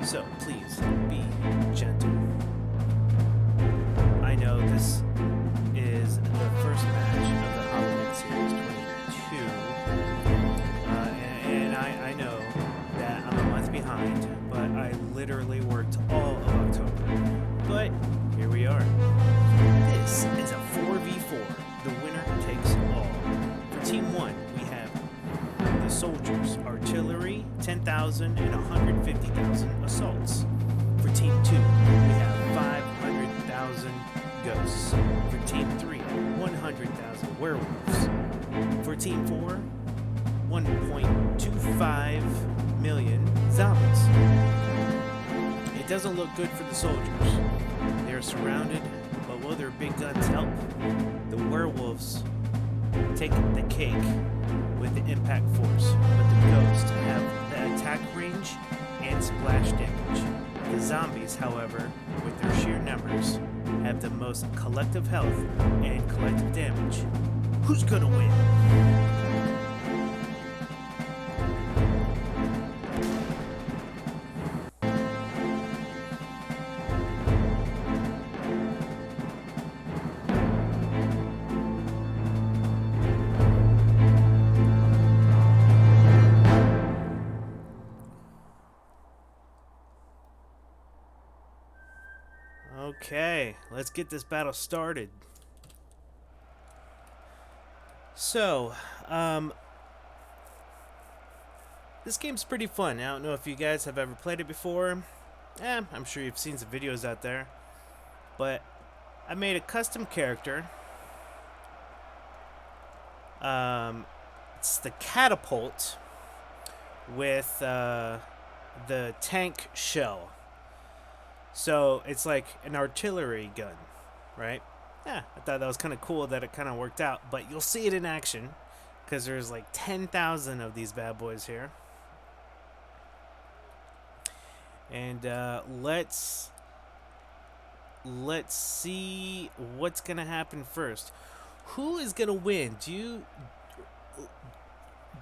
So please be gentle. I know this is the first match of the Halloween Series 22, and I know that I'm a month behind, but I literally worked all of October. But here we are. This is a 4v4. The winner takes all. For Team 1, we have the soldiers, artillery, 10,000 and 150,000 assaults. For Team 2, we have 500,000 ghosts. For Team 3, 100,000 werewolves. For Team 4, 1.25 million zombies. It doesn't look good for the soldiers. They are surrounded, but will their big guns help? The werewolves take the cake with the impact force, but the ghosts have the attack range and splash damage. The zombies, however, with their sheer numbers, have the most collective health and collective damage. Who's gonna win? Okay, let's get this battle started. So, this game's pretty fun. I don't know if you guys have ever played it before. I'm sure you've seen some videos out there. But I made a custom character. It's the catapult with the tank shell. So it's like an artillery gun, right? Yeah, I thought that was kind of cool that it kind of worked out. But you'll see it in action because there's like 10,000 of these bad boys here. And let's see what's gonna happen first. Who is gonna win? Do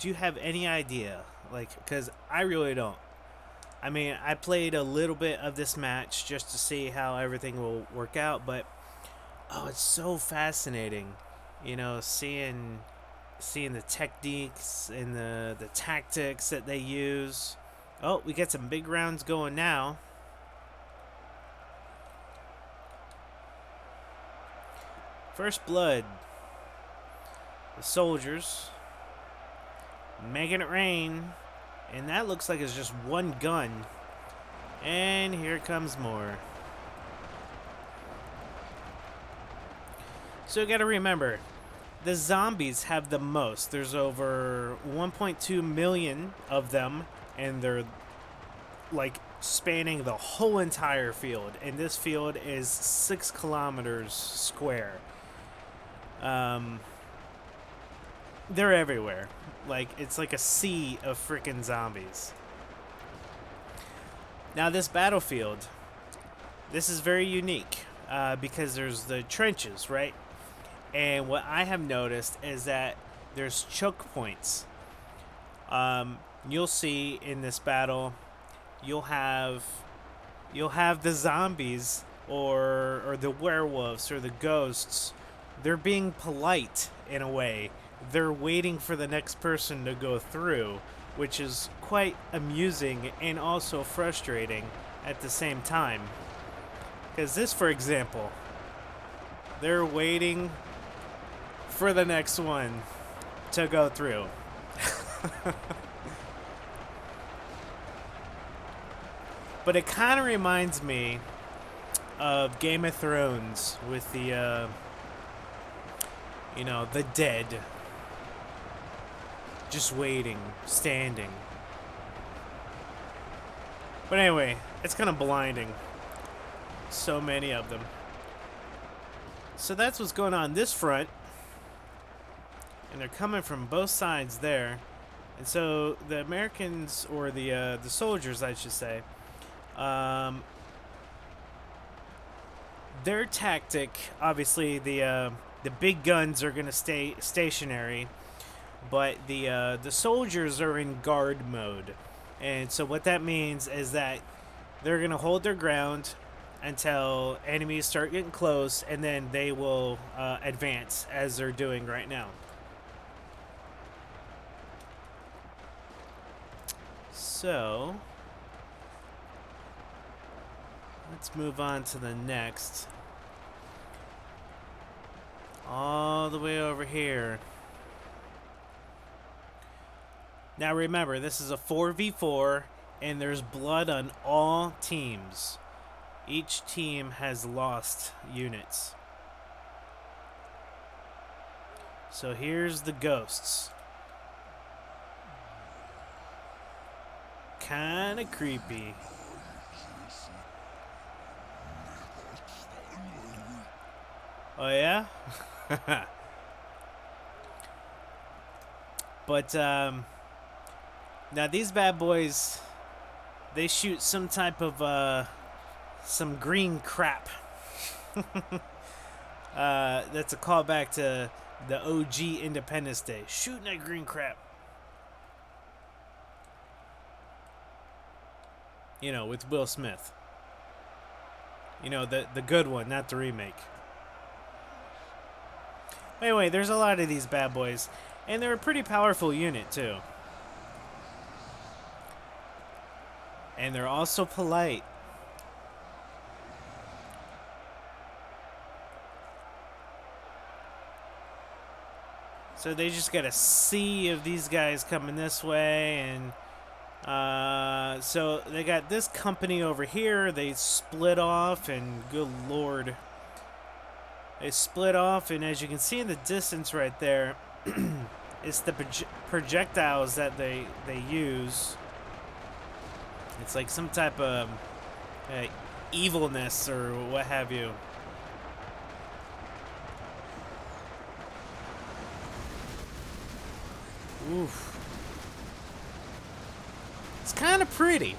you have any idea? Like, because I really don't. I mean, I played a little bit of this match just to see how everything will work out, but oh, it's so fascinating, you know, seeing the techniques and the tactics that they use. Oh, we got some big rounds going now. First blood. The soldiers making it rain. And that looks like it's just one gun. And here comes more. So you gotta remember, the zombies have the most. There's over 1.2 million of them, and they're like spanning the whole entire field. And this field is 6 kilometers square. They're everywhere. Like, it's like a sea of freaking zombies. Now, this battlefield, this is very unique because there's the trenches, right? And what I have noticed is that there's choke points. You'll see in this battle, you'll have the zombies or the werewolves or the ghosts. They're being polite in a way. They're waiting for the next person to go through, which is quite amusing and also frustrating at the same time. Because this, for example, they're waiting for the next one to go through. But it kind of reminds me of Game of Thrones with the, the dead. Just waiting, standing. But anyway, it's kind of blinding. So many of them. So that's what's going on this front. And they're coming from both sides there. And so the Americans, or the soldiers, I should say, their tactic, obviously the big guns are going to stay stationary. But the soldiers are in guard mode. And so what that means is that they're gonna hold their ground until enemies start getting close, and then they will advance as they're doing right now. So let's move on to the next. All the way over here. Now remember, this is a 4v4, and there's blood on all teams. Each team has lost units. So here's the ghosts. Kinda creepy. Oh yeah? But now these bad boys, they shoot some type of some green crap. That's a callback to the OG Independence Day. Shooting that green crap. You know, with Will Smith. You know, the good one, not the remake. Anyway, there's a lot of these bad boys, and they're a pretty powerful unit too. And they're also polite. So they just got a sea of these guys coming this way, and so they got this company over here. They split off, and good lord. They split off, and as you can see in the distance right there, it's the projectiles that they use. It's like some type of evilness or what have you. Oof. It's kind of pretty.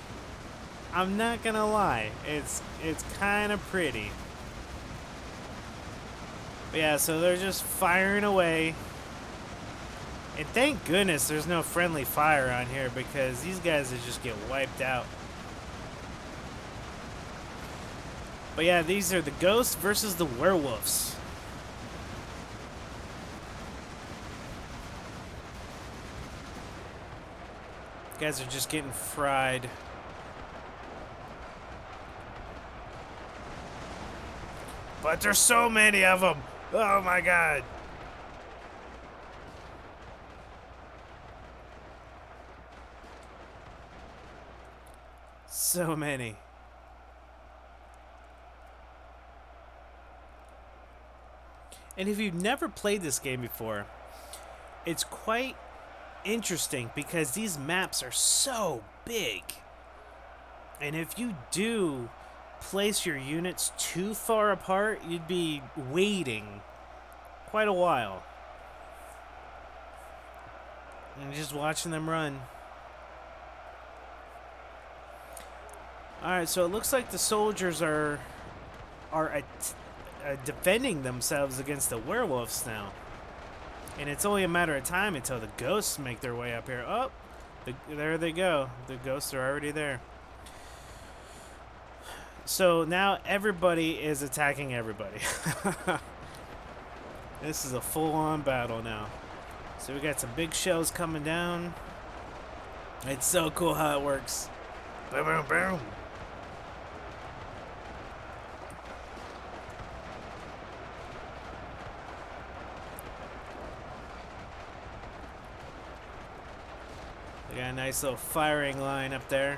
I'm not gonna lie. It's kind of pretty. But yeah, so they're just firing away. And thank goodness there's no friendly fire on here, because these guys would just get wiped out. But yeah, these are the ghosts versus the werewolves. Guys are just getting fried. But there's so many of them. Oh my god. So many. And if you've never played this game before, it's quite interesting because these maps are so big. And if you do place your units too far apart, you'd be waiting quite a while. And just watching them run. Alright, so it looks like the soldiers are defending themselves against the werewolves now. And it's only a matter of time until the ghosts make their way up here. Oh, there they go. The ghosts are already there. So now everybody is attacking everybody. This is a full-on battle now. So we got some big shells coming down. It's so cool how it works. Boom, boom, boom. We got a nice little firing line up there.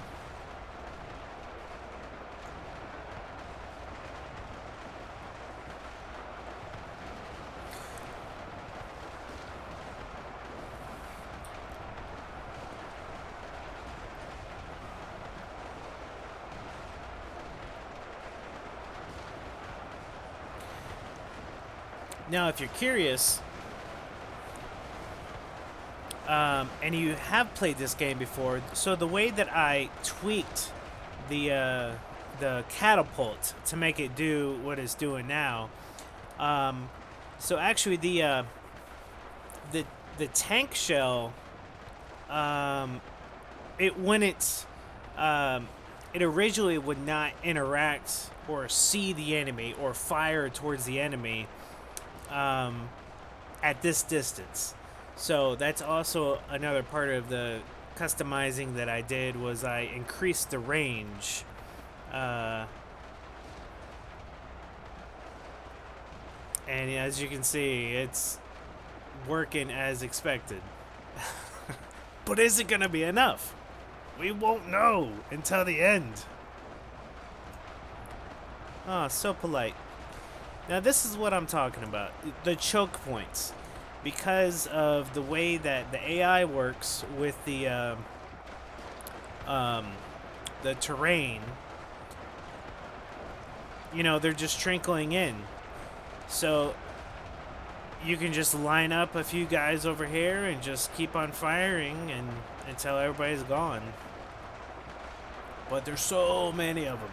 Now, if you're curious, and you have played this game before, so the way that I tweaked the catapult to make it do what it's doing now, so actually the tank shell, it wouldn't it originally would not interact or see the enemy or fire towards the enemy at this distance. So that's also another part of the customizing that I did, was I increased the range. And as you can see, it's working as expected. But is it going to be enough? We won't know until the end. Oh, so polite. Now this is what I'm talking about. The choke points. Because of the way that the AI works with the terrain, you know, they're just trickling in. So you can just line up a few guys over here and just keep on firing until everybody's gone. But there's so many of them.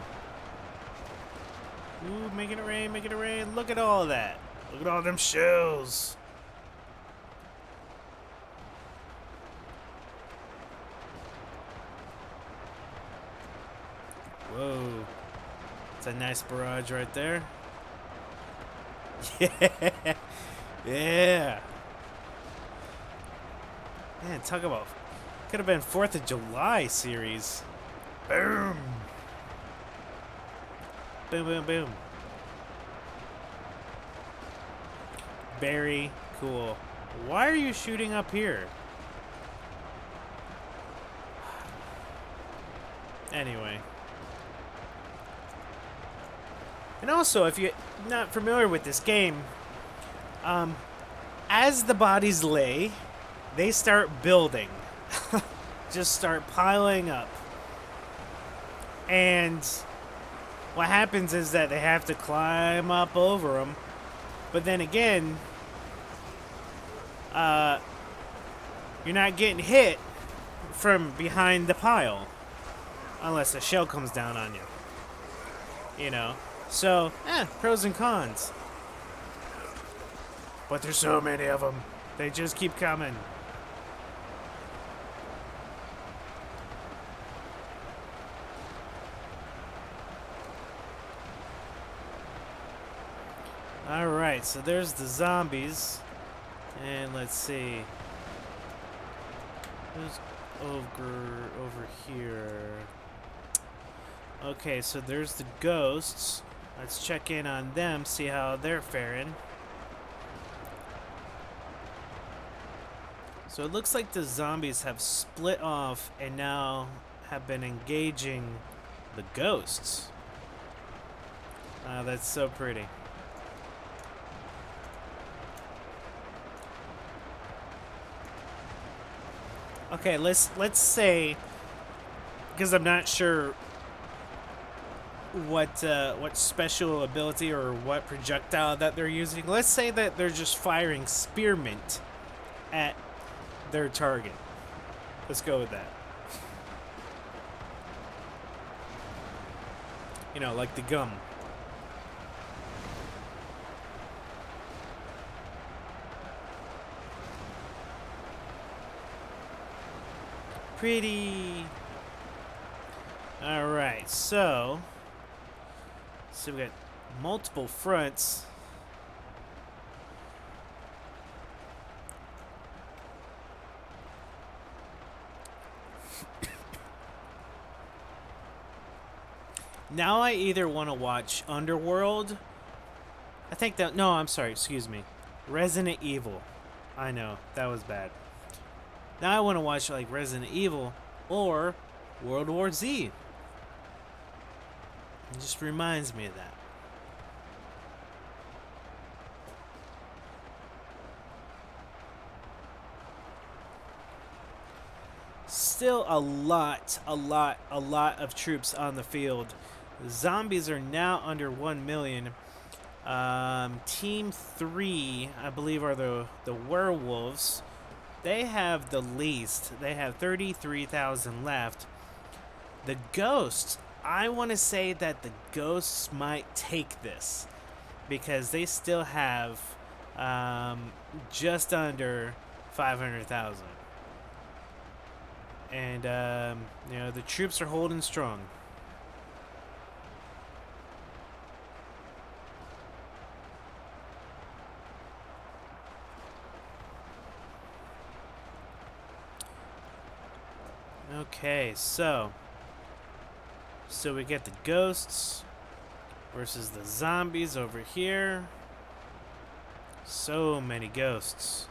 Ooh, making it rain, making it rain. Look at all of that. Look at all them shells. Whoa. It's a nice barrage right there. Yeah. Yeah. Man, talk about... Could have been 4th of July series. Boom. Boom, boom, boom. Very cool. Why are you shooting up here? Anyway. And also, if you're not familiar with this game, as the bodies lay, they start building. Just start piling up. And what happens is that they have to climb up over them. But then again, you're not getting hit from behind the pile. Unless a shell comes down on you. You know? So, pros and cons. But there's so many of them. They just keep coming. Alright, so there's the zombies. And let's see. There's ogre over here. Okay, so there's the ghosts. Let's check in on them, see how they're faring. So it looks like the zombies have split off and now have been engaging the ghosts. That's so pretty. Okay, let's say, because I'm not sure what special ability or what projectile that they're using. Let's say that they're just firing spearmint at their target. Let's go with that. You know, like the gum. Pretty. Alright, so we got multiple fronts. Now I either want to watch Underworld. I think that... No, I'm sorry. Excuse me. Resident Evil. I know. That was bad. Now I want to watch like Resident Evil or World War Z. It just reminds me of that. Still a lot of troops on the field. The zombies are now under 1 million. Team 3, I believe, are the werewolves. They have the least. They have 33,000 left. The ghosts, I want to say that the ghosts might take this because they still have just under 500,000. And, you know, the troops are holding strong. Okay, so we get the ghosts versus the zombies over here. So many ghosts.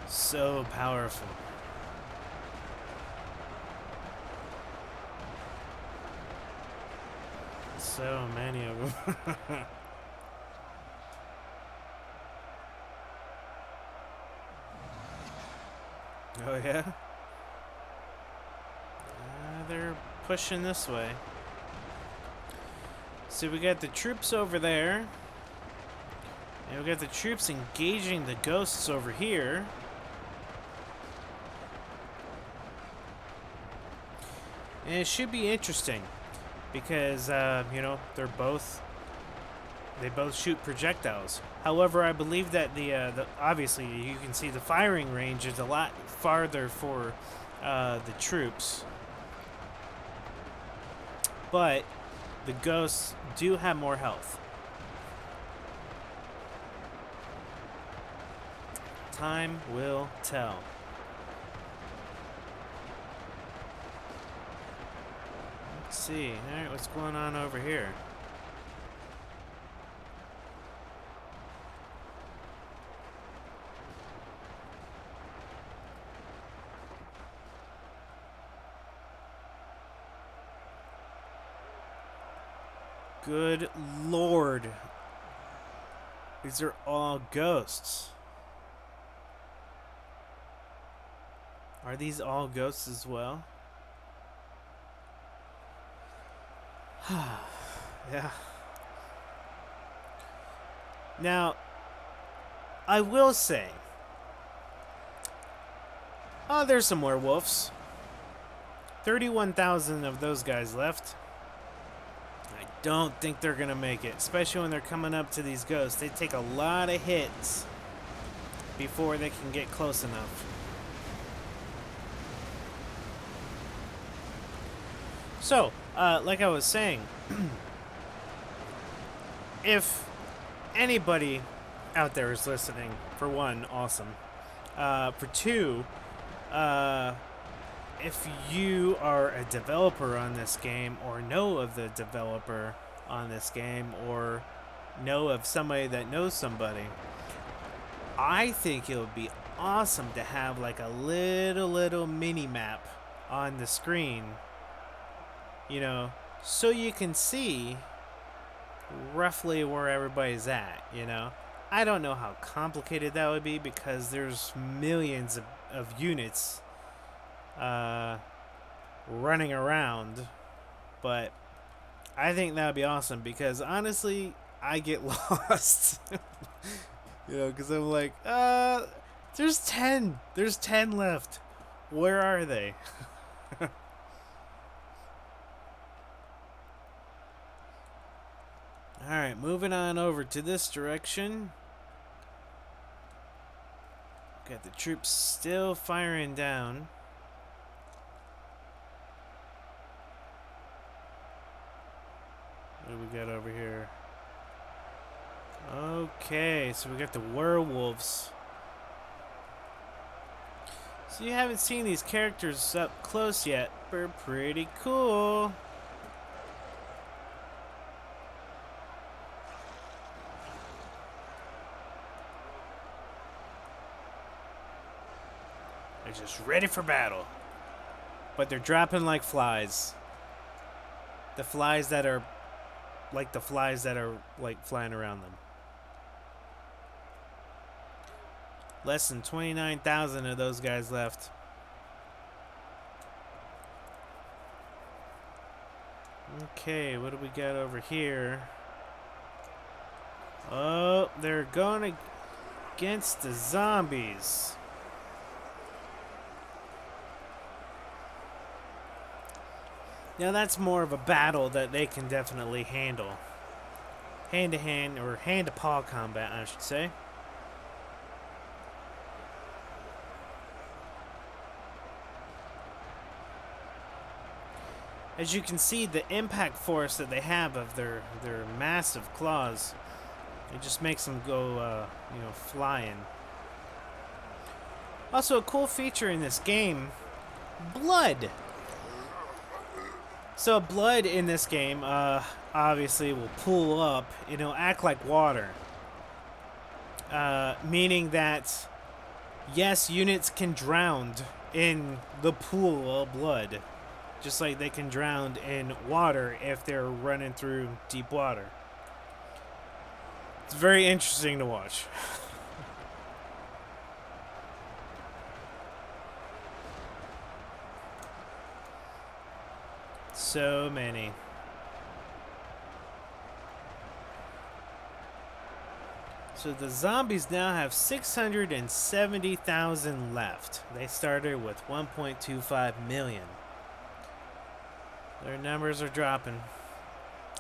So powerful. So many of them. Oh yeah? They're pushing this way. So we got the troops over there. And we got the troops engaging the ghosts over here. And it should be interesting. Because, you know, they both shoot projectiles. However, I believe that the obviously you can see the firing range is a lot farther for the troops, but the ghosts do have more health. Time will tell. Let's see. All right, what's going on over here? Good Lord. These are all ghosts. Are these all ghosts as well? Yeah. Now, I will say, there's some werewolves. 31,000 of those guys left. I don't think they're gonna make it, especially when they're coming up to these ghosts. They take a lot of hits before they can get close enough. So, like I was saying, if anybody out there is listening, for one, awesome. For two, if you are a developer on this game, or know of the developer on this game, or know of somebody that knows somebody, I think it would be awesome to have like a little mini map on the screen, you know, so you can see roughly where everybody's at, you know. I don't know how complicated that would be because there's millions of units running around, but I think that would be awesome because honestly, I get lost. You know, because I'm like, there's 10 left. Where are they? Alright, moving on over to this direction. Got the troops still firing down. What do we got over here? Okay, so we got the werewolves. So you haven't seen these characters up close yet, but they're pretty cool. They're just ready for battle. But they're dropping like flies. The flies that are like flying around them. Less than 29,000 of those guys left. Okay, what do we got over here? Oh, they're going against the zombies. Now that's more of a battle that they can definitely handle. Hand-to-hand, or hand-to-paw combat, I should say. As you can see, the impact force that they have of their massive claws, it just makes them go, you know, flying. Also, a cool feature in this game, blood. So blood in this game, obviously will pool up and it'll act like water. Meaning that, yes, units can drown in the pool of blood. Just like they can drown in water if they're running through deep water. It's very interesting to watch. So many. So the zombies now have 670,000 left. They started with 1.25 million. Their numbers are dropping.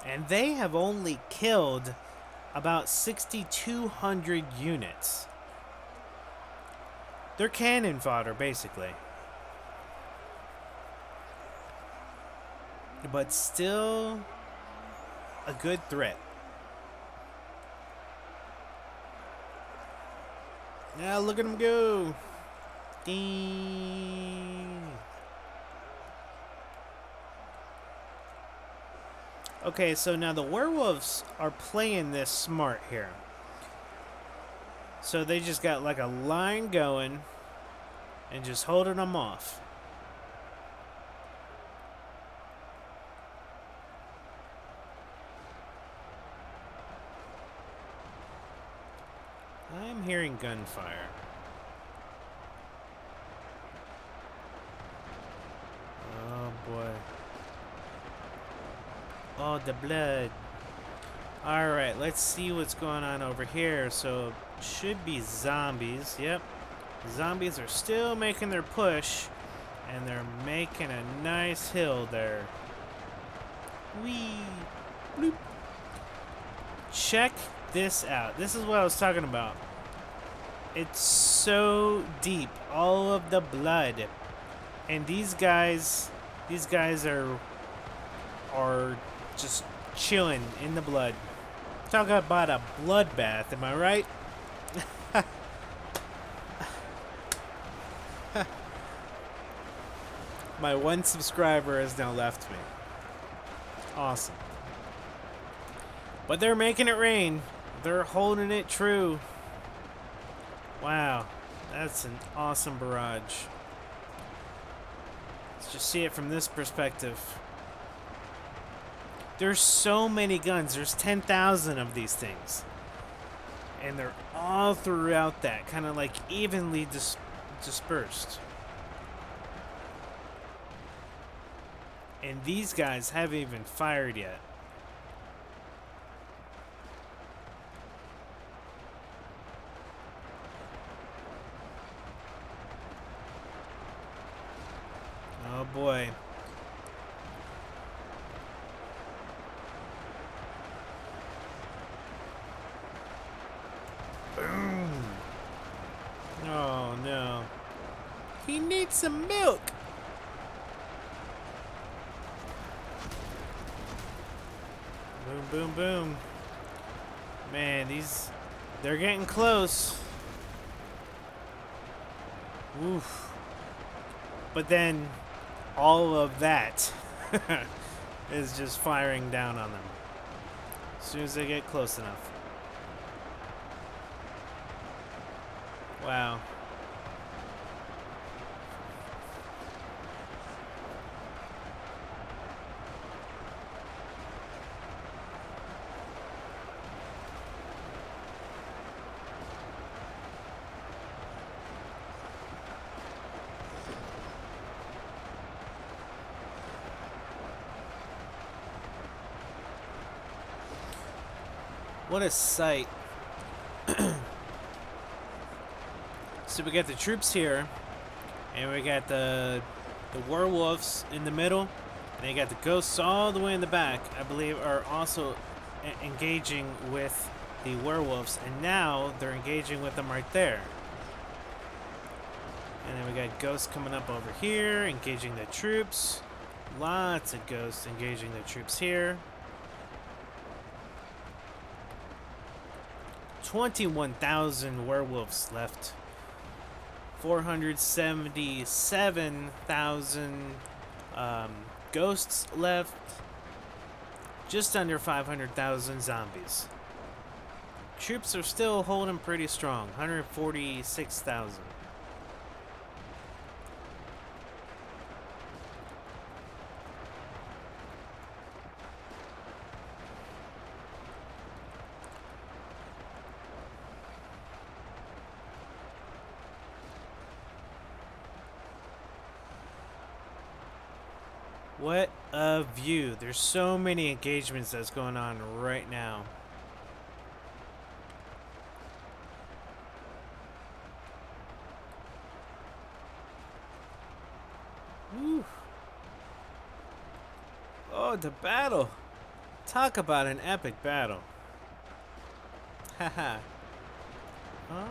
And they have only killed about 6,200 units. They're cannon fodder, basically. But still a good threat. Now look at them go. Ding. Okay, so now the werewolves are playing this smart here. So they just got like a line going and just holding them off. I'm hearing gunfire. Oh boy. Oh, the blood. Alright, let's see what's going on over here. So, should be zombies. Yep. Zombies are still making their push. And they're making a nice hill there. Whee! Bloop. Check this out. This is what I was talking about. It's so deep. All of the blood. And these guys are just chilling in the blood. Talk about a bloodbath, am I right? My one subscriber has now left me. Awesome. But they're making it rain. They're holding it true. Wow. That's an awesome barrage. Let's just see it from this perspective. There's so many guns. There's 10,000 of these things. And they're all throughout that, kind of like evenly dispersed. And these guys haven't even fired yet. Oh boy. Boom. Oh no. He needs some milk. Boom, boom, boom. Man, they're getting close. Oof. But then all of that is just firing down on them as soon as they get close enough. Wow. What a sight. So we got the troops here, and we got the werewolves in the middle, and they got the ghosts all the way in the back, I believe, are also engaging with the werewolves, and now they're engaging with them right there. And then we got ghosts coming up over here, engaging the troops. Lots of ghosts engaging the troops here. 21,000 werewolves left 477,000 ghosts left. Just under 500,000 zombies. Troops are still holding pretty strong. 146,000. What a view. There's so many engagements that's going on right now. Woo. Oh, the battle. Talk about an epic battle. Haha. Huh?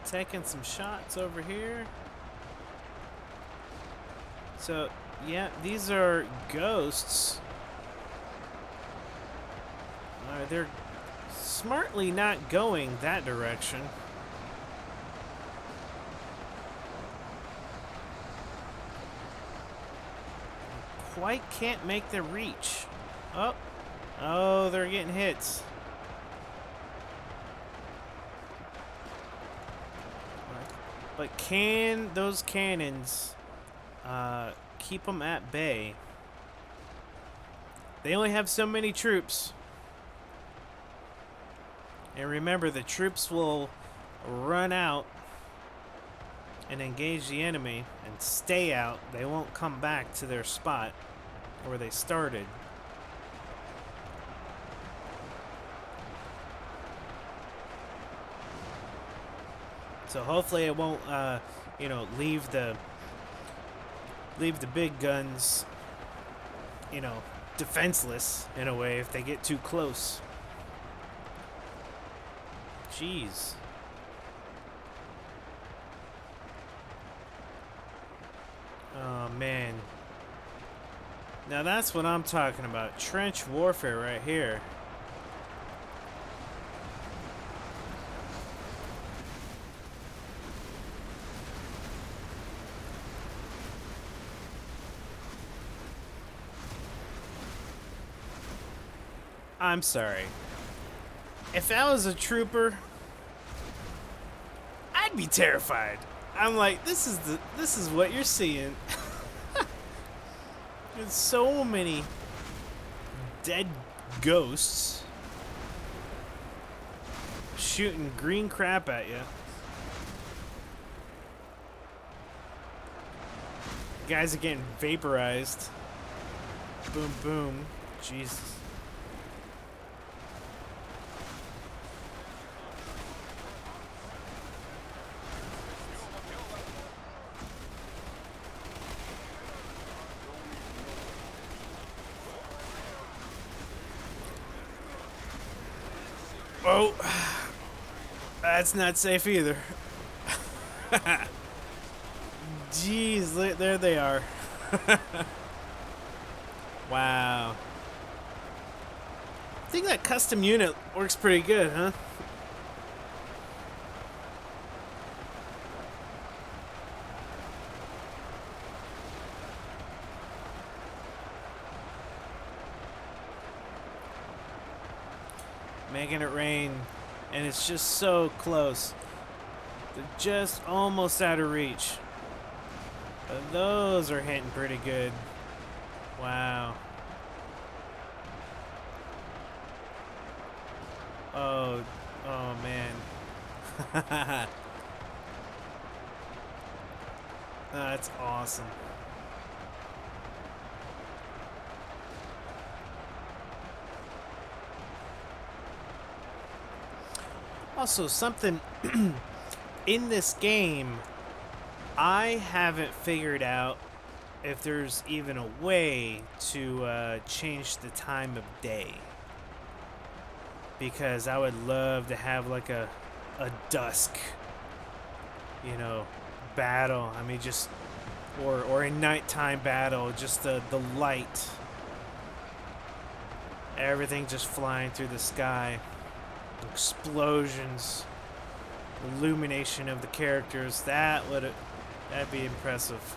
Taking some shots over here. So, yeah, these are ghosts. They're smartly not going that direction. Quite can't make the reach. Oh, they're getting hits. But can those cannons keep them at bay? They only have so many troops. And remember, the troops will run out and engage the enemy and stay out. They won't come back to their spot where they started. So hopefully it won't, leave the big guns, defenseless in a way if they get too close. Jeez. Oh, man. Now that's what I'm talking about. Trench warfare right here. I'm sorry. If I was a trooper, I'd be terrified. I'm like, this is what you're seeing. There's so many dead ghosts shooting green crap at you. Guys are getting vaporized. Boom, boom. Jesus. Oh, that's not safe either. Jeez, there they are. Wow. I think that custom unit works pretty good, huh? Making it rain, and it's just so close. They're just almost out of reach. But those are hitting pretty good. Wow. Oh man. That's awesome. Also, something in this game, I haven't figured out if there's even a way to change the time of day. Because I would love to have like a dusk, battle. I mean, just, or a nighttime battle, just the light. Everything just flying through the sky. Explosions. illumination of the characters. That'd be impressive.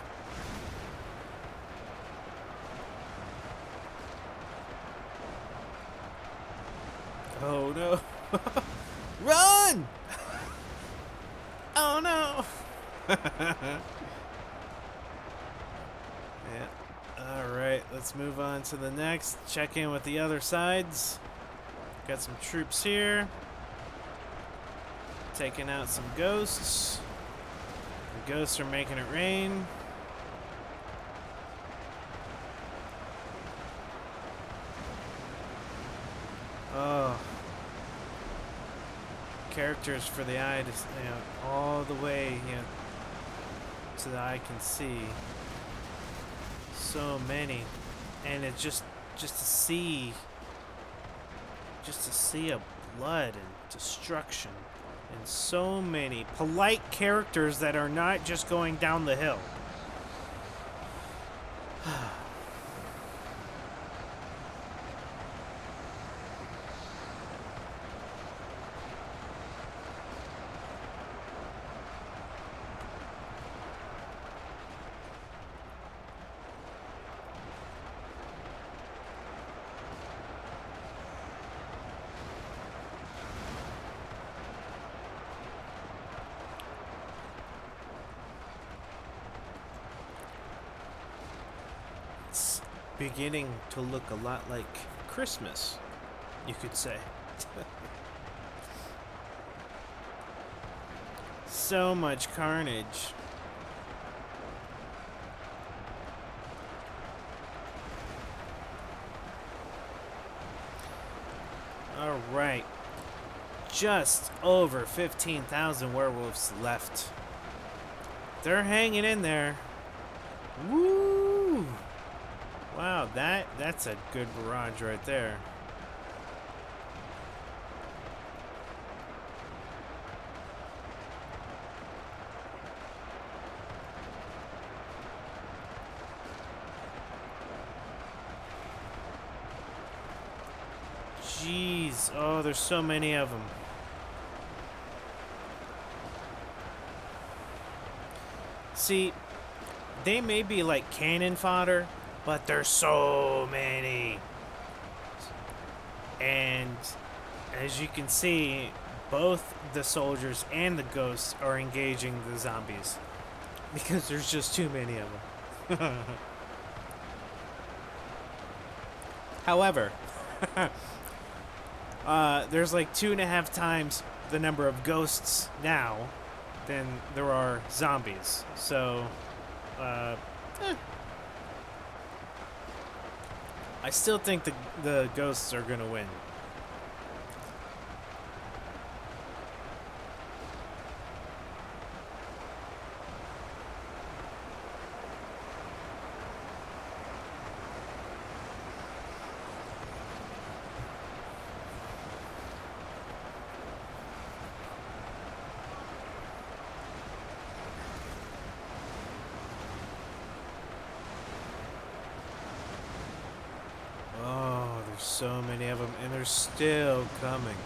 Oh no. Run! Oh no. Yeah. All right, let's move on to the next. Check in with the other sides. Got some troops here. Taking out some ghosts. The ghosts are making it rain. Oh. Characters for the eye to, all the way, so the eye can see. So many. And it's just to see a blood and destruction. And so many polite characters that are not just going down the hill. It's beginning to look a lot like Christmas, you could say. So much carnage. All right. Just over 15,000 werewolves left. They're hanging in there. Woo! Wow, that's a good barrage right there. Jeez, oh, there's so many of them. See, they may be like cannon fodder, but there's so many. And as you can see, both the soldiers and the ghosts are engaging the zombies because there's just too many of them. However, there's like 2.5 times the number of ghosts now than there are zombies. So, I still think the ghosts are gonna win. Oh, there's so many of them, and they're still coming.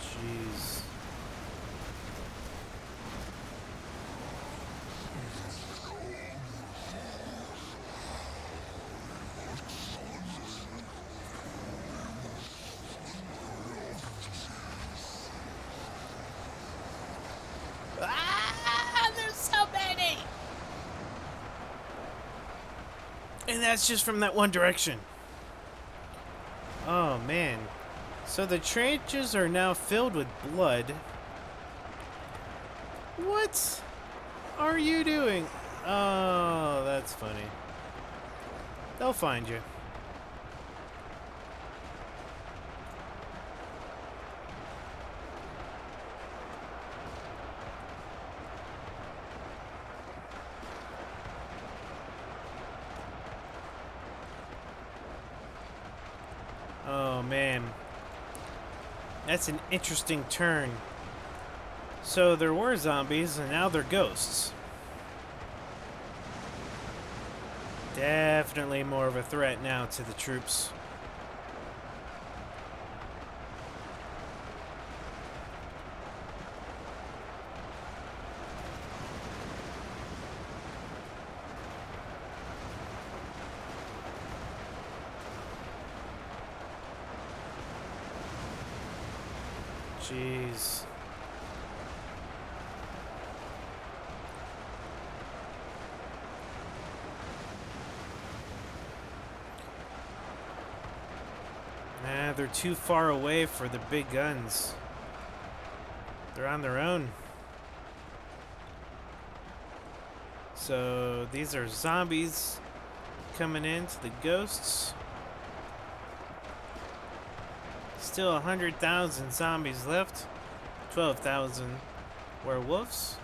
Jeez. Ah, there's so many! And that's just from that one direction. Oh, man. So the trenches are now filled with blood. What are you doing? Oh, that's funny. They'll find you. Oh, man. That's an interesting turn. So there were zombies, and now they're ghosts. Definitely more of a threat now to the troops. Jeez. Nah, they're too far away for the big guns. They're on their own. So these are zombies coming in to the ghosts. Still 100,000 zombies left. 12,000 werewolves.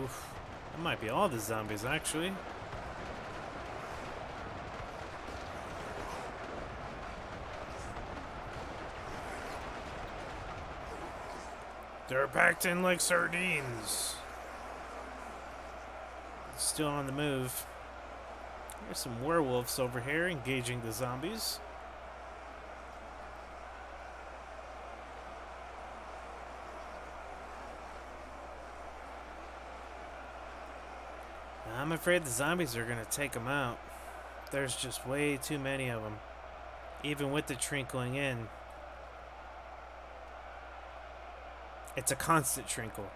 Oof. That might be all the zombies, actually. They're packed in like sardines. Still on the move. There's some werewolves over here engaging the zombies. I'm afraid the zombies are going to take them out. There's just way too many of them. Even with the trickling in. It's a constant trickle.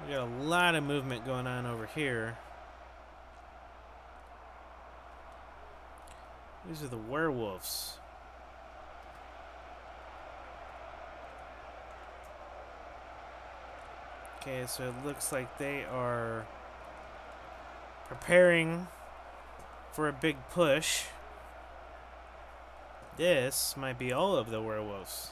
We got a lot of movement going on over here. These are the werewolves. Okay, so it looks like they are preparing for a big push. This might be all of the werewolves.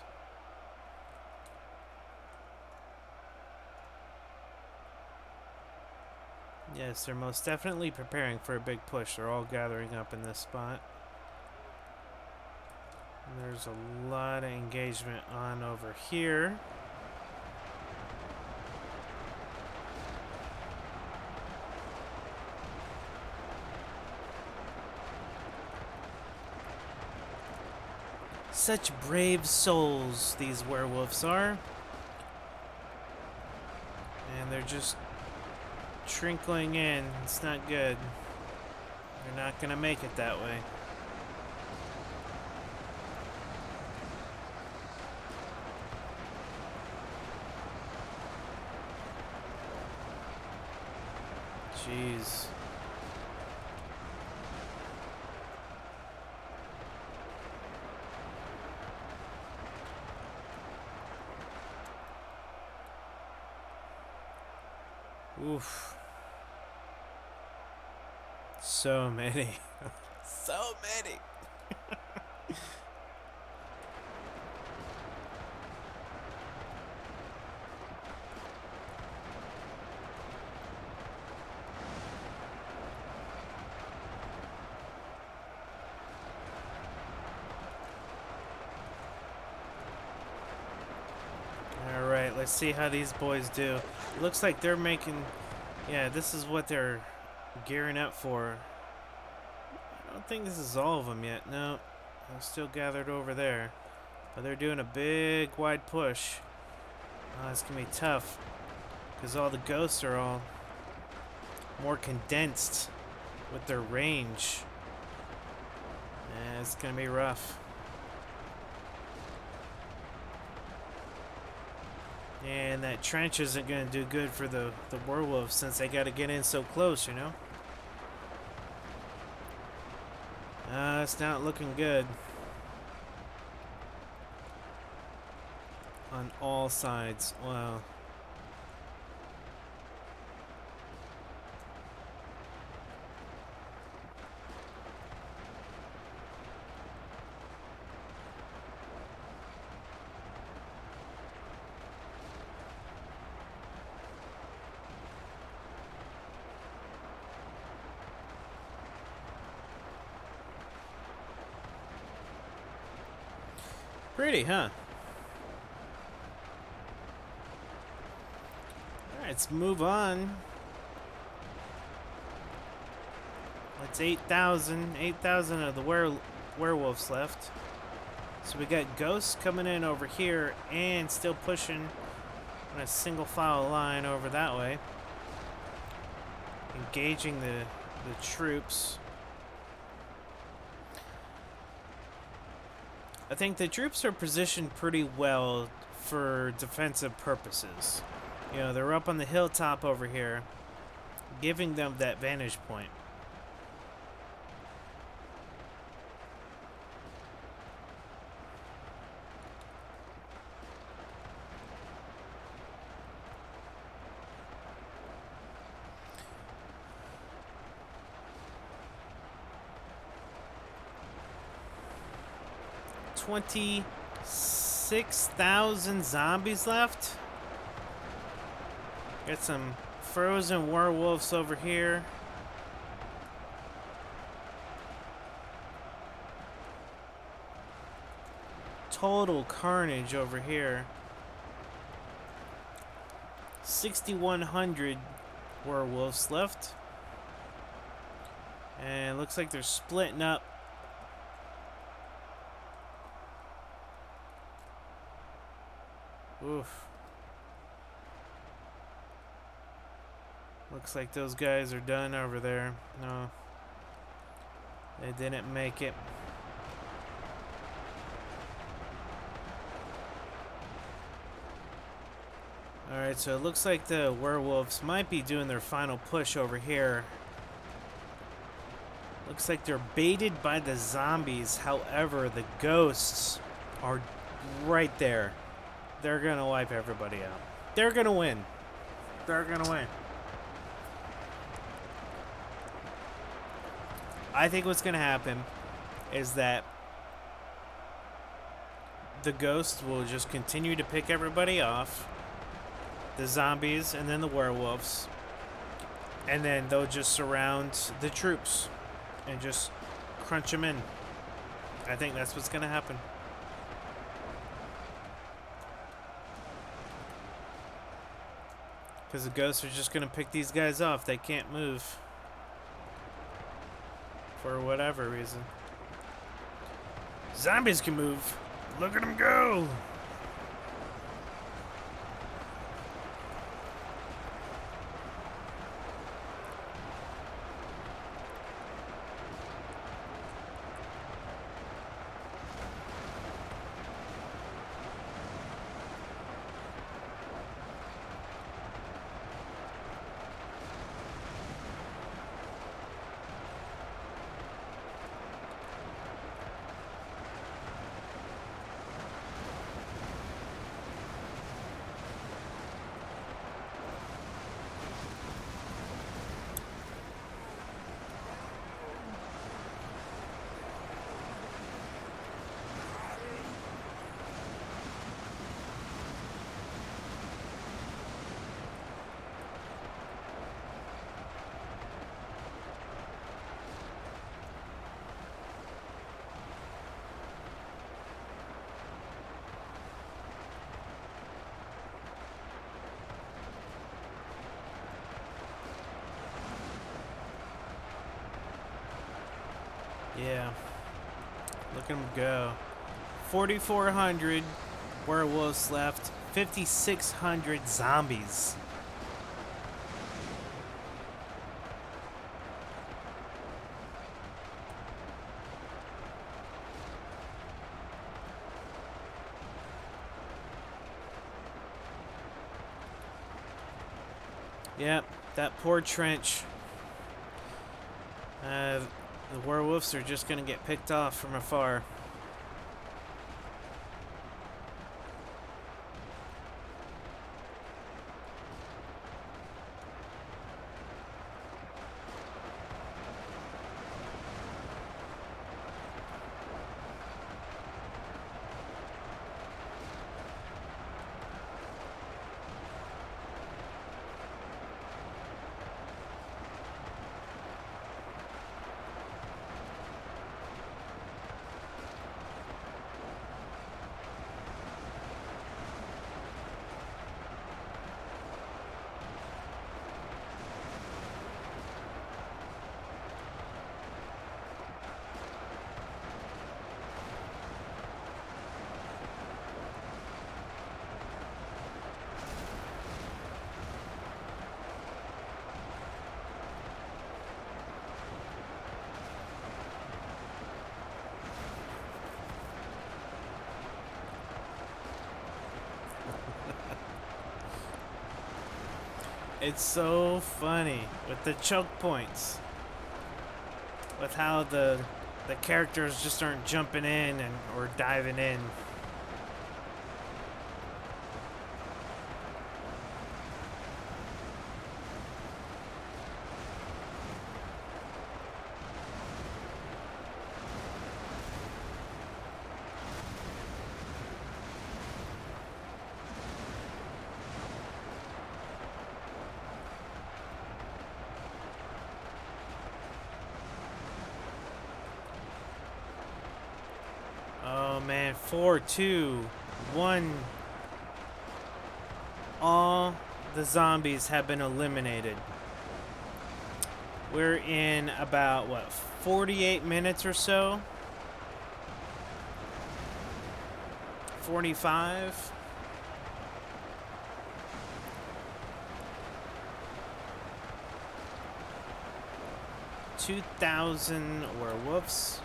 Yes, they're most definitely preparing for a big push. They're all gathering up in this spot. And there's a lot of engagement on over here. Such brave souls these werewolves are. And they're just trickling in. It's not good. They're not gonna make it that way. Jeez. Oof. So many. So many. All right, let's see how these boys do. Looks like they're making, yeah, this is what they're gearing up for. I don't think this is all of them yet. No, they're still gathered over there. But they're doing a big, wide push. Oh, it's going to be tough. Because all the ghosts are all more condensed with their range. Yeah, it's going to be rough. And that trench isn't going to do good for the werewolves since they got to get in so close, you know? It's not looking good. On all sides. Wow. Pretty, huh? Alright, let's move on. It's 8,000. 8,000 of the werewolves left. So we got ghosts coming in over here and still pushing on a single file line over that way. Engaging the troops. I think the troops are positioned pretty well for defensive purposes. You know, they're up on the hilltop over here, giving them that vantage point. $26,000 zombies left. Got some frozen werewolves over here. Total carnage over here. 6,100 werewolves left. And it looks like they're splitting up. Oof. Looks like those guys are done over there. No. They didn't make it. Alright, so it looks like the werewolves might be doing their final push over here. Looks like they're baited by the zombies. However, the ghosts are right there. They're gonna wipe everybody out. They're gonna win. They're gonna win. I think what's gonna happen is that the ghosts will just continue to pick everybody off. The zombies and then the werewolves. And then they'll just surround the troops and just crunch them in. I think that's what's gonna happen. Because the ghosts are just going to pick these guys off. They can't move. For whatever reason. Zombies can move. Look at them go! Yeah. Look at them go. 4,400 werewolves left. 5,600 zombies. Yep, that poor trench. The werewolves are just gonna get picked off from afar. It's so funny with the choke points, with how the characters just aren't jumping in and or diving in. Oh man, 4, 2, 1. All the zombies have been eliminated. We're in about, what, 48 minutes or so? 45? $2,000 werewolves.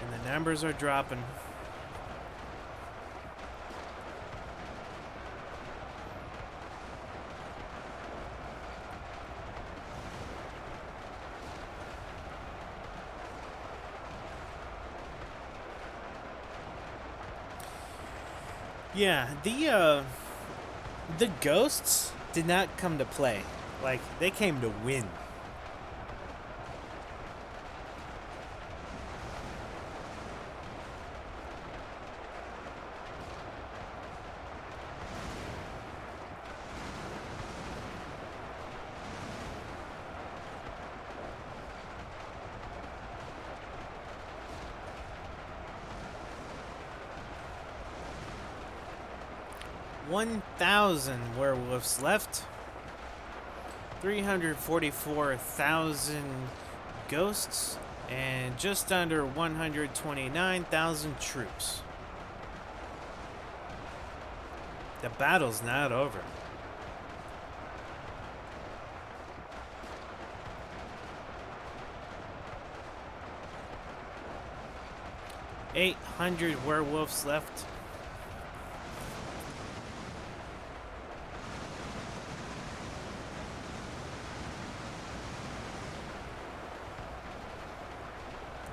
And the numbers are dropping. Yeah, the ghosts did not come to play. Like, they came to win. $1,000 werewolves left. 344,000 ghosts, and just under 129,000 troops. The battle's not over. $800 werewolves left.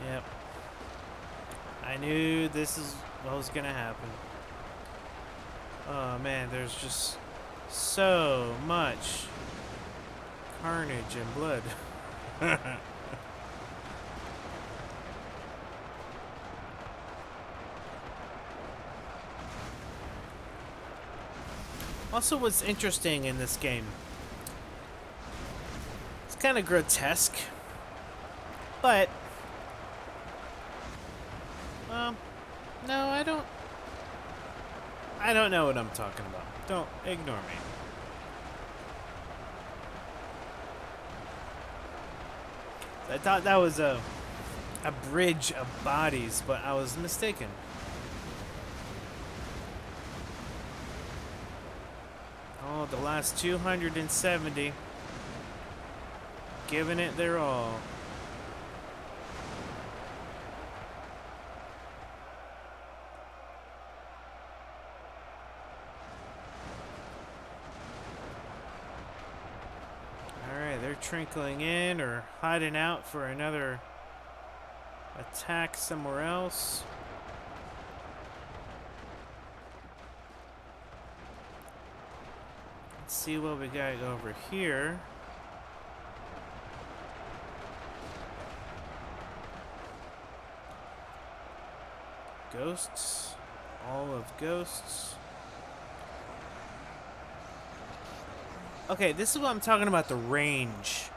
Yep. I knew this is what was gonna happen. Oh man, there's just so much carnage and blood. Also, what's interesting in this game, it's kind of grotesque, but no, I don't know what I'm talking about. Don't ignore me. I thought that was a bridge of bodies, but I was mistaken. Oh, the last 270. Giving it their all. Alright, they're trickling in or hiding out for another attack somewhere else. Let's see what we got over here. Ghosts. All of ghosts. Okay, this is what I'm talking about, the range.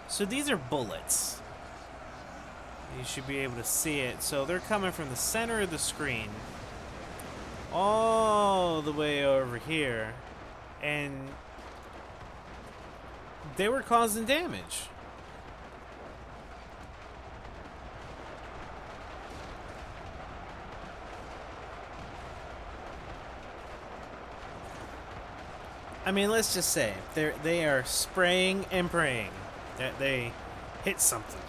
So these are bullets. You should be able to see it. So they're coming from the center of the screen all the way over here. And they were causing damage. I mean, let's just say they are spraying and praying that they hit something.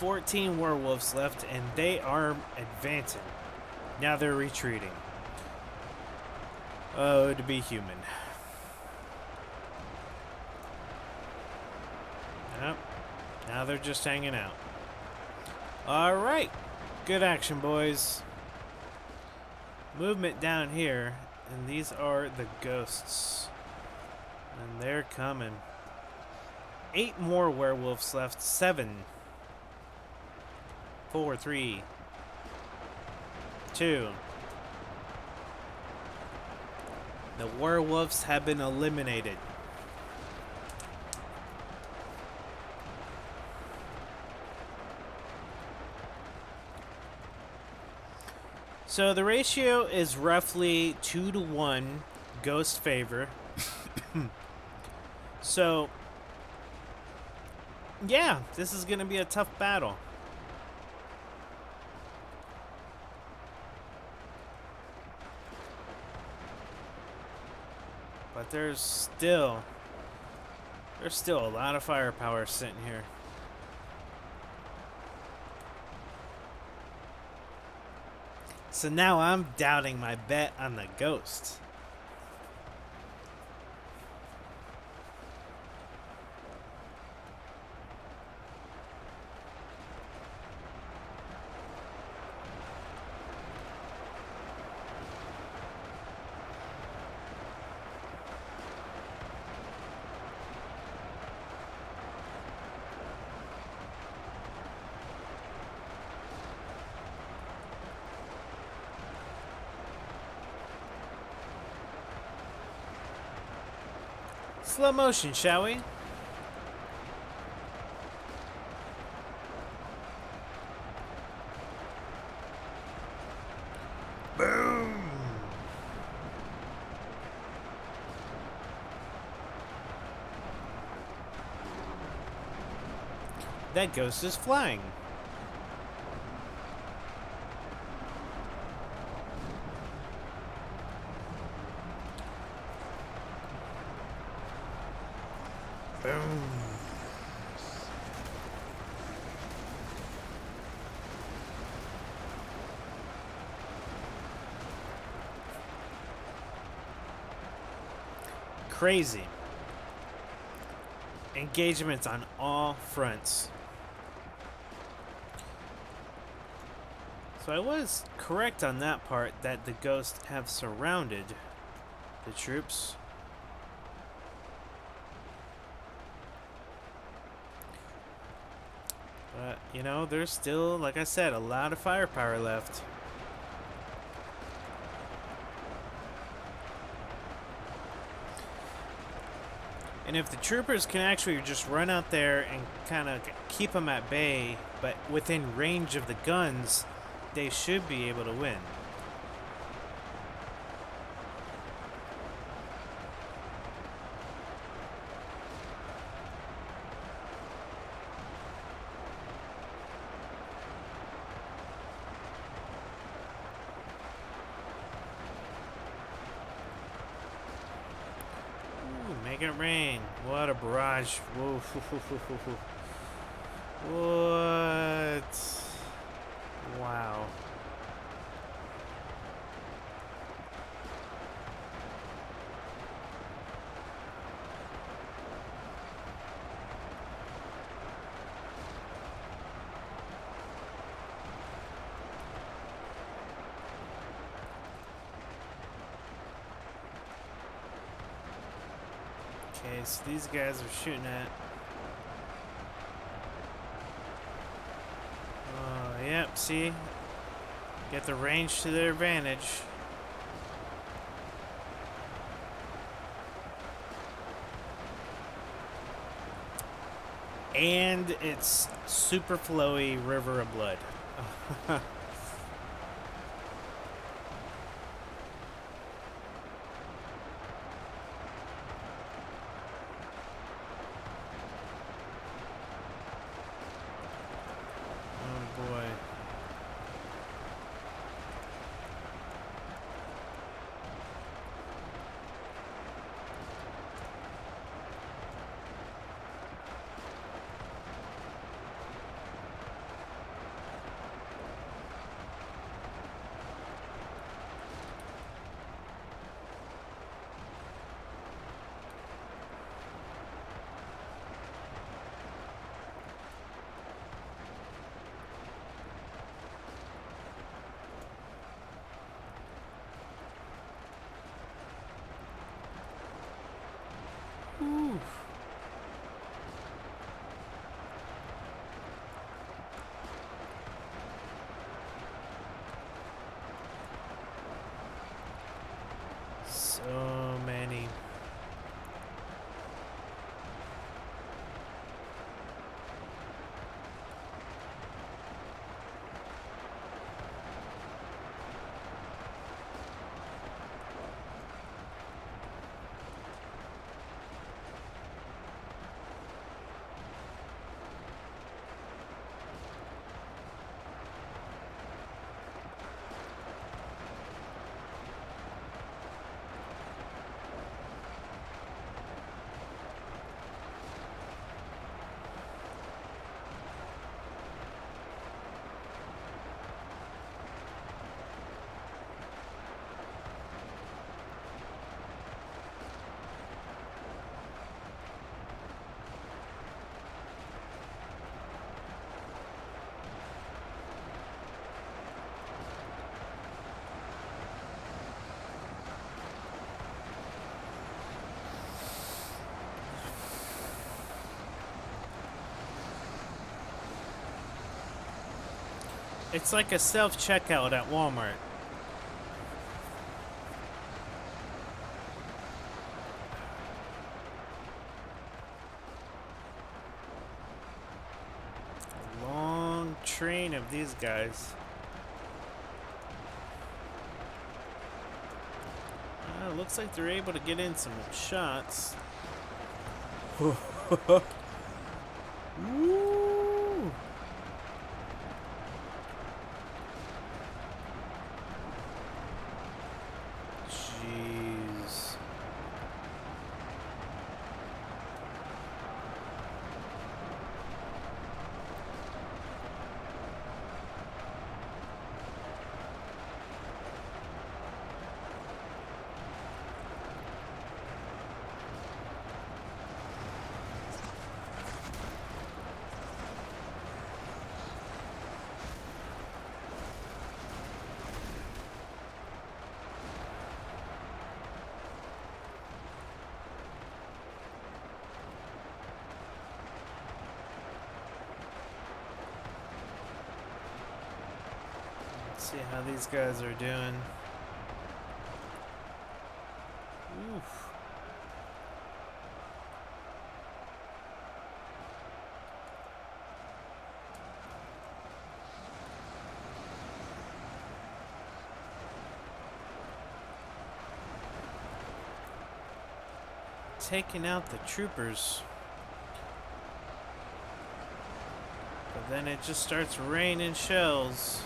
14 werewolves left, and they are advancing. Now they're retreating. Oh, to be human. Yep. Now they're just hanging out. All right. Good action, boys. Movement down here, and these are the ghosts. And they're coming. 8 more werewolves left. 7. 4, 3, 2. The werewolves have been eliminated. So the ratio is roughly 2 to 1 ghost favor. So, yeah, this is going to be a tough battle. But there's still a lot of firepower sitting here. So now I'm doubting my bet on the ghost. Slow motion, shall we? Boom! That ghost is flying. Boom. Crazy. Engagements on all fronts. So I was correct on that part, that the ghosts have surrounded the troops. But, you know, there's still, like I said, a lot of firepower left. And if the troopers can actually just run out there and kind of keep them at bay, but within range of the guns, they should be able to win. Make it rain. What a barrage. Whoa. What? Wow. Okay, so these guys are shooting at. Oh, yep, see? Get the range to their advantage. And it's super flowy river of blood. So many. It's like a self-checkout at Walmart. A long train of these guys. Looks like they're able to get in some shots. Woo! Jeez. See how these guys are doing. Oof. Taking out the troopers. But then it just starts raining shells.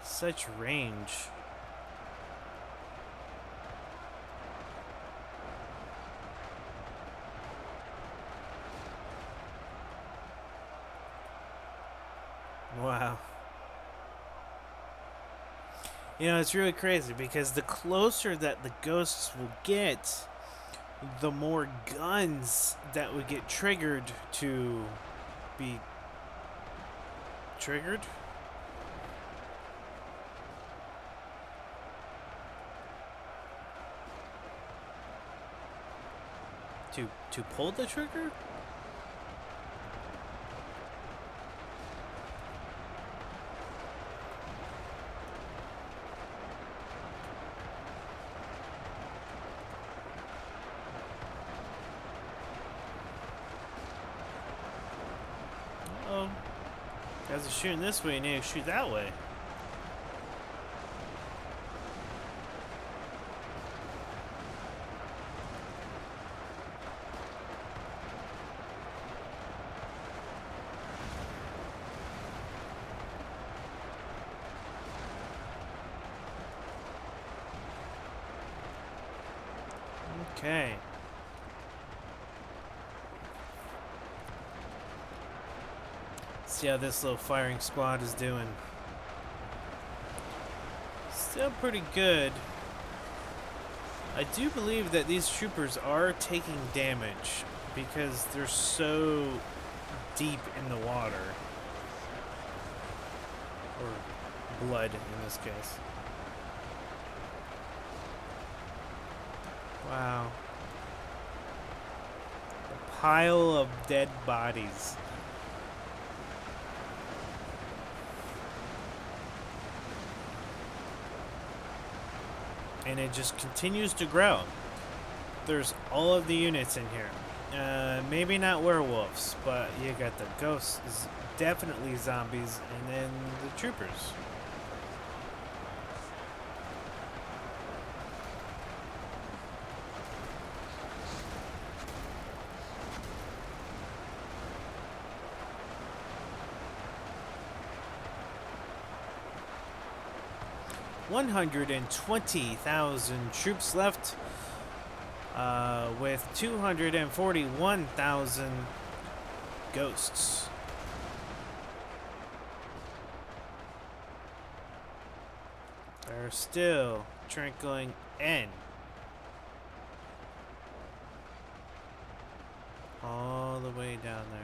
Such range. Wow. You know, it's really crazy because the closer that the ghosts will get, the more guns that would get triggered to be triggered. To pull the trigger? Uh-oh. Guys are shooting this way, you need to shoot that way. Okay. See how this little firing squad is doing. Still pretty good. I do believe that these troopers are taking damage because they're so deep in the water. Or blood in this case. pile of dead bodies. And it just continues to grow. There's all of the units in here. Maybe not werewolves, but you got the ghosts, definitely zombies, and then the troopers. $120,000 troops left, with 241,000 ghosts. They're still trickling in. All the way down there.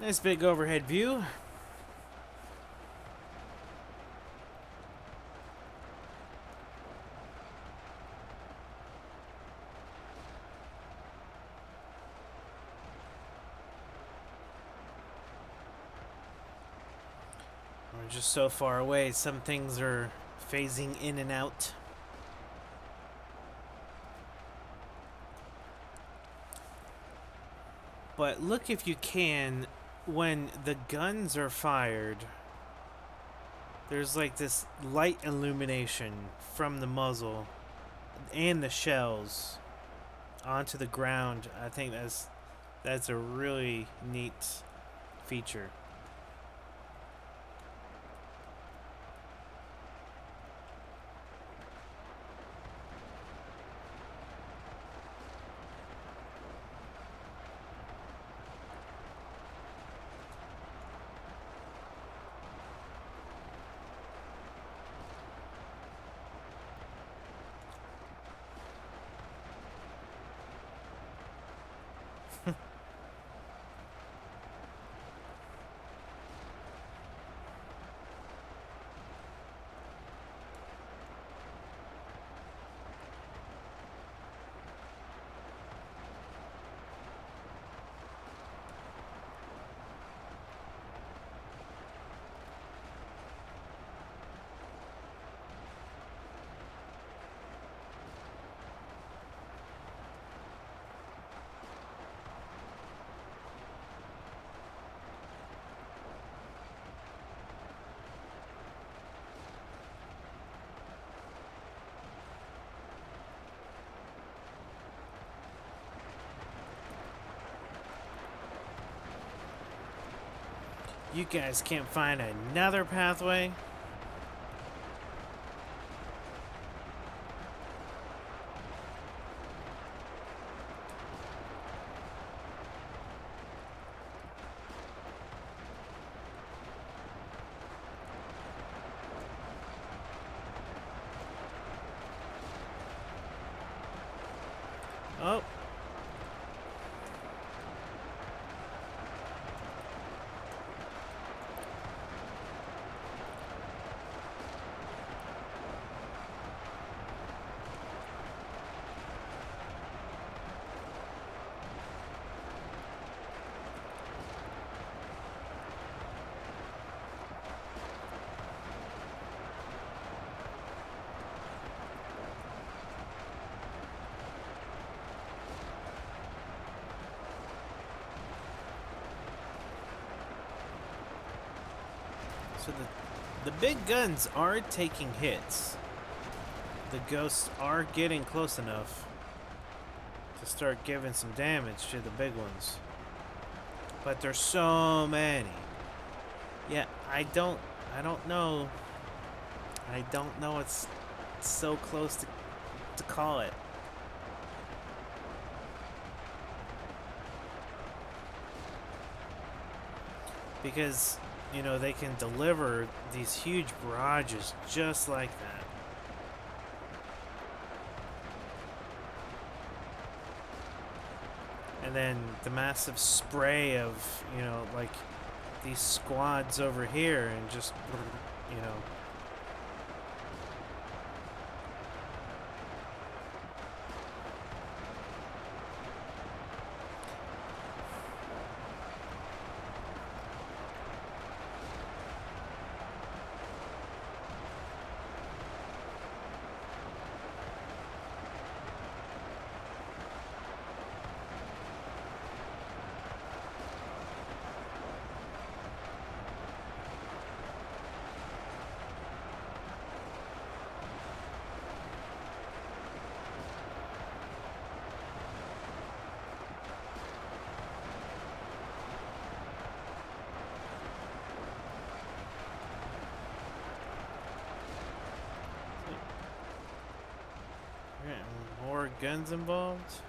Nice big overhead view. We're just so far away, some things are phasing in and out. But look if you can, when the guns are fired, there's like this light illumination from the muzzle and the shells onto the ground. I think that's a really neat feature. You guys can't find another pathway? Oh. So the big guns are taking hits. The ghosts are getting close enough to start giving some damage to the big ones. But there's so many. Yeah, I don't know. I don't know, it's so close to call it. Because, you know, they can deliver these huge barrages just like that. And then the massive spray of, you know, like these squads over here and just, you know. More guns involved?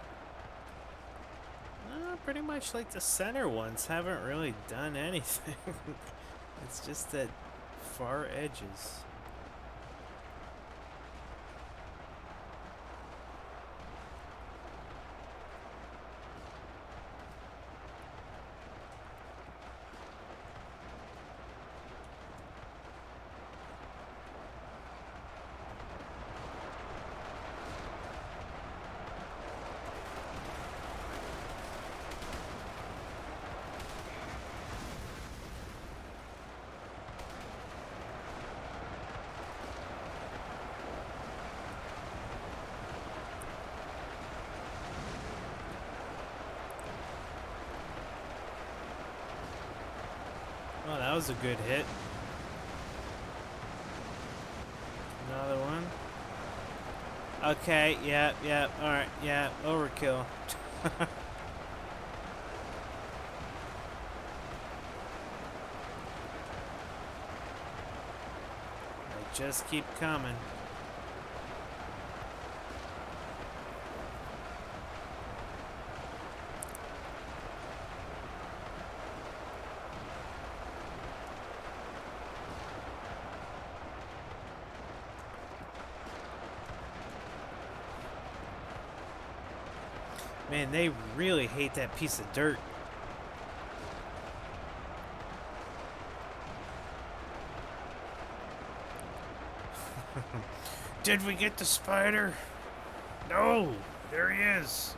Pretty much like the center ones haven't really done anything. It's just that far edges. Oh, that was a good hit. Another one. Okay, yeah, alright, yeah, overkill. They just keep coming. Man, they really hate that piece of dirt. Did we get the spider? No, there he is.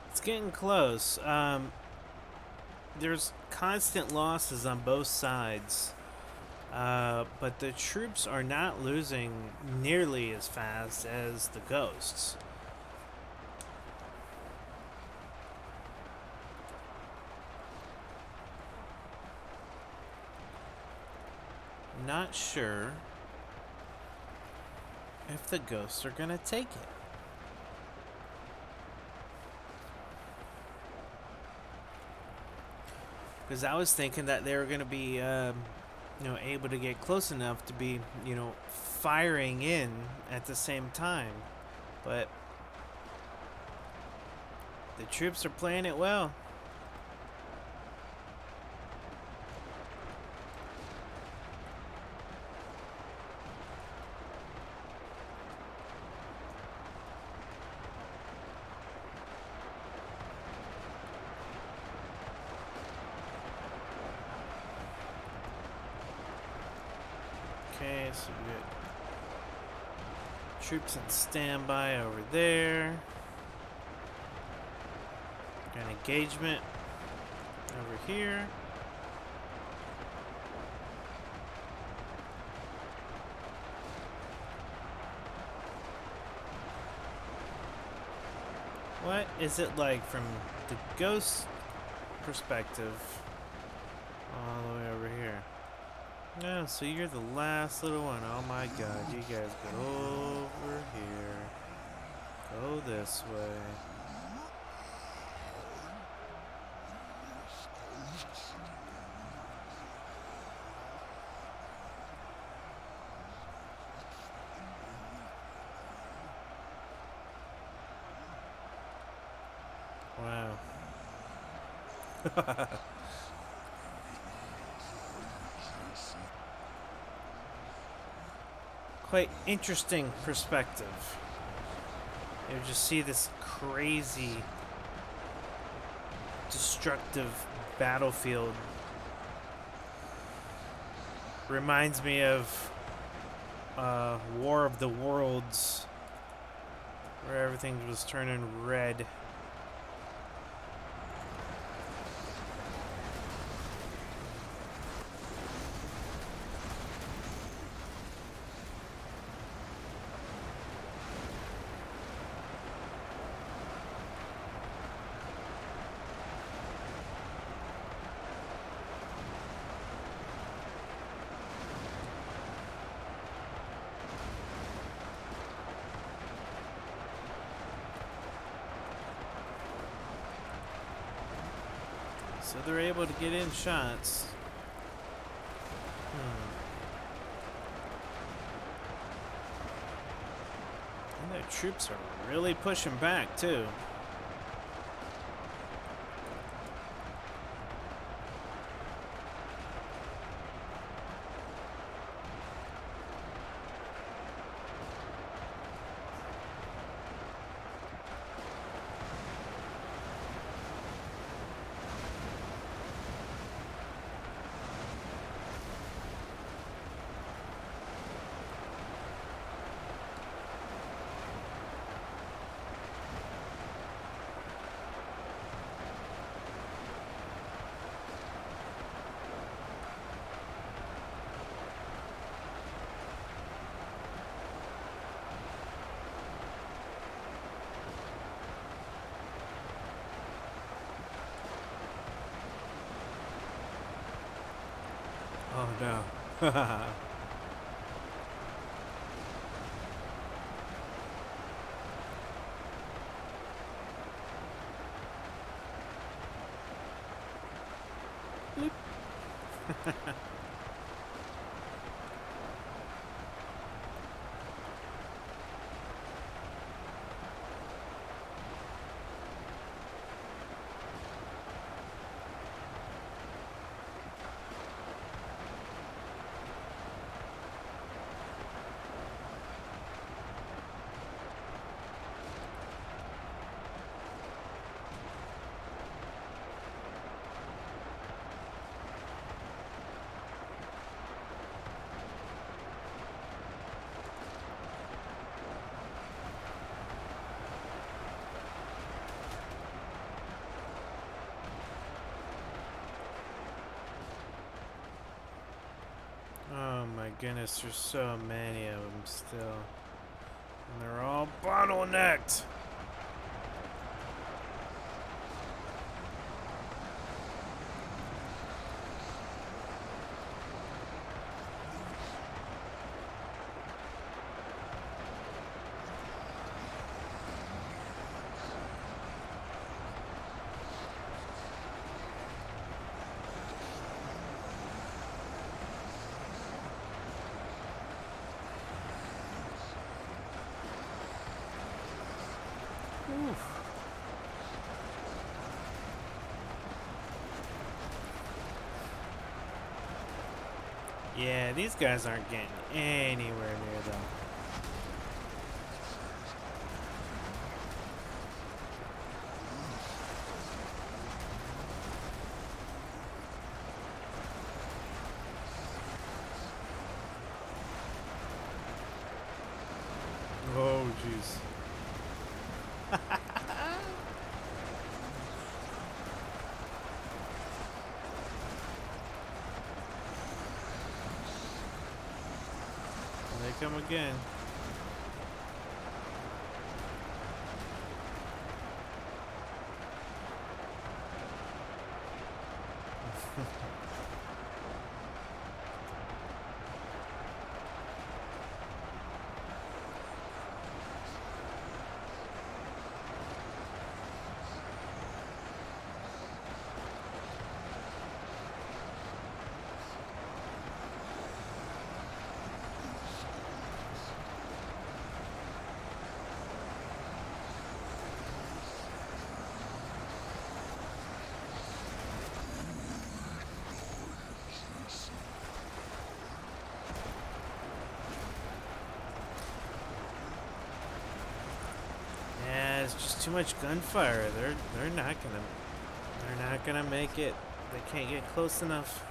It's getting close. There's constant losses on both sides, but the troops are not losing nearly as fast as the ghosts. Not sure if the ghosts are gonna take it. Because I was thinking that they were going to be, you know, able to get close enough to be, you know, firing in at the same time. But the troops are playing it well. Okay, so we got troops on standby over there. Got an engagement over here. What is it like from the ghost perspective all the way over here? No, so you're the last little one. Oh my god, you guys go over here. Go this way. Wow. Quite interesting perspective. You just see this crazy, destructive battlefield. Reminds me of War of the Worlds, where everything was turning red. So they're able to get in shots. And their troops are really pushing back too. Oh no. Oh my goodness, there's so many of them still. And they're all bottlenecked. Oof. Yeah, these guys aren't getting anywhere near them. Oh, jeez. They come again. Yeah, it's just too much gunfire. They're not gonna make it. They can't get close enough.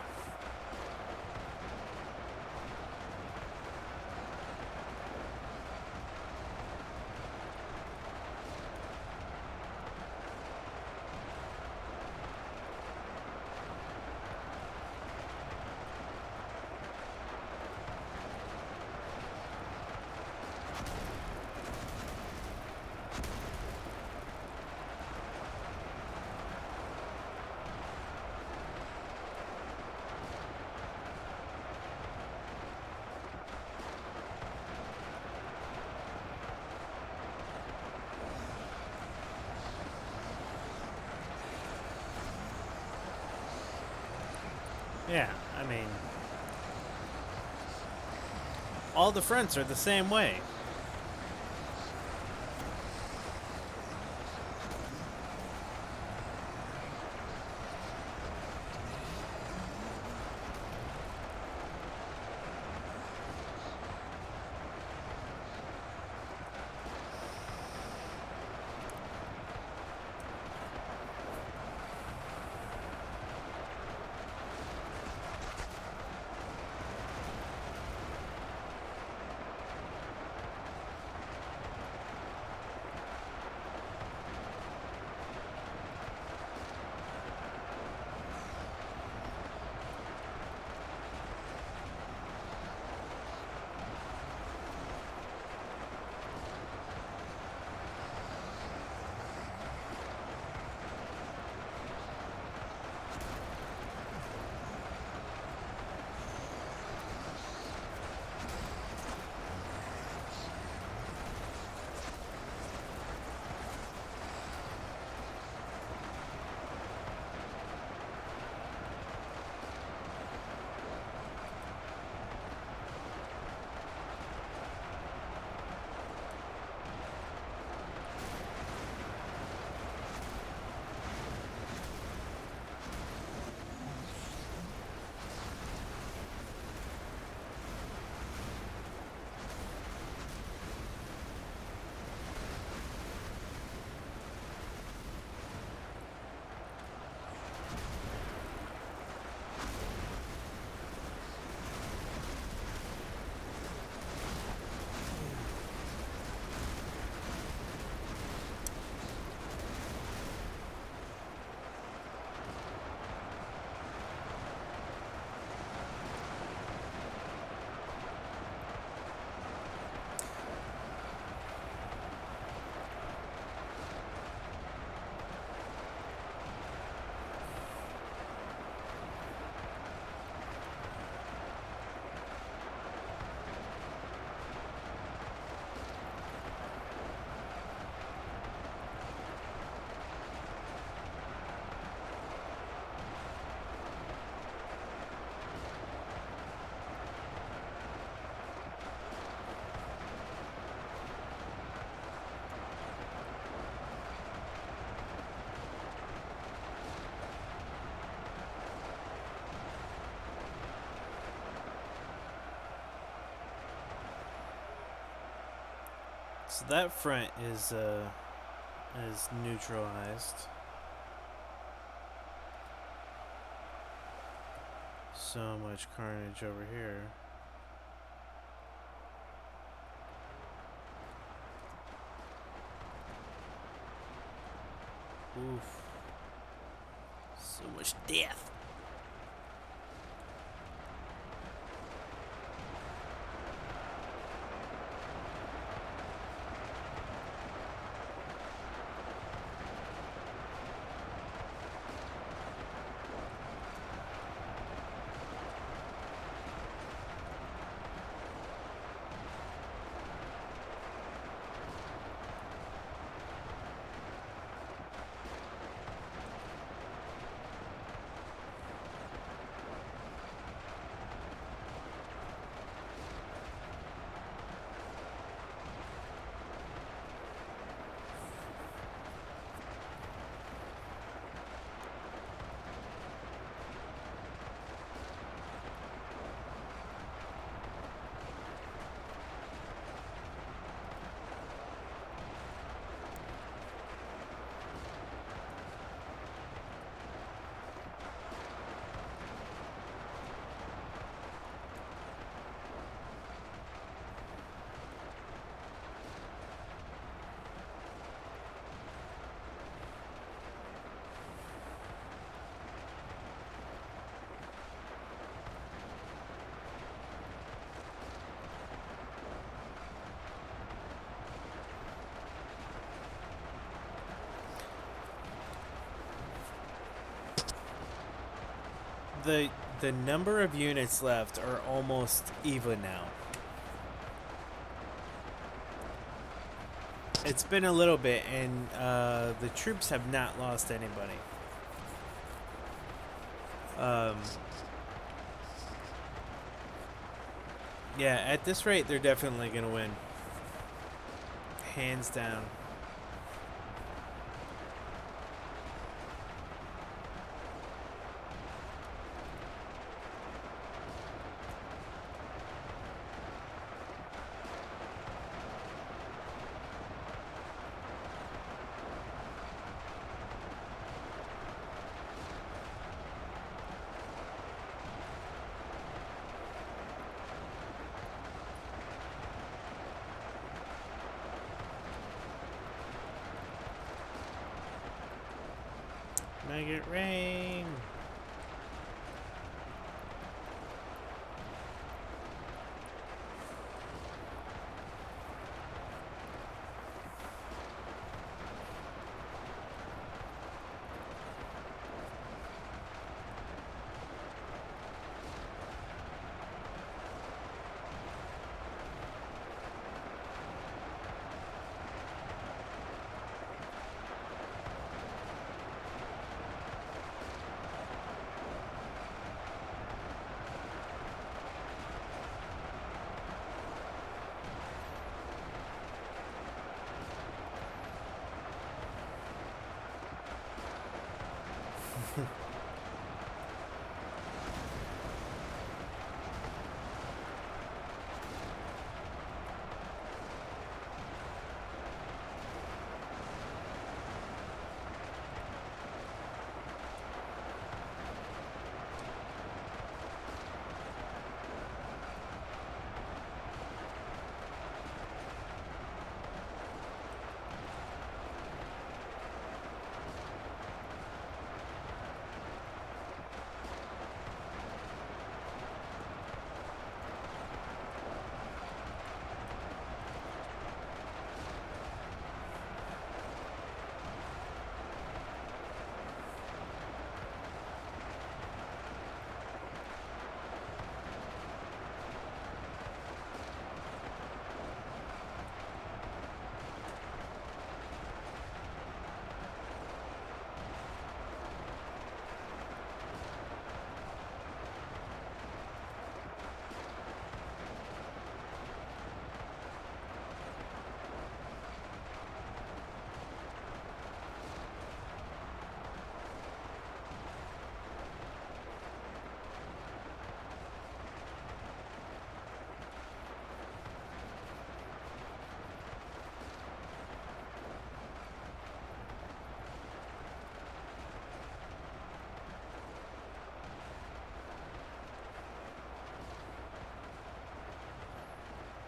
Yeah, I mean, all the fronts are the same way. So that front is neutralized. So much carnage over here. Oof. So much death. The the number of units left are almost even now. It's been a little bit, and the troops have not lost anybody. Um, yeah, at this rate, they're definitely gonna win, hands down. Make it rain.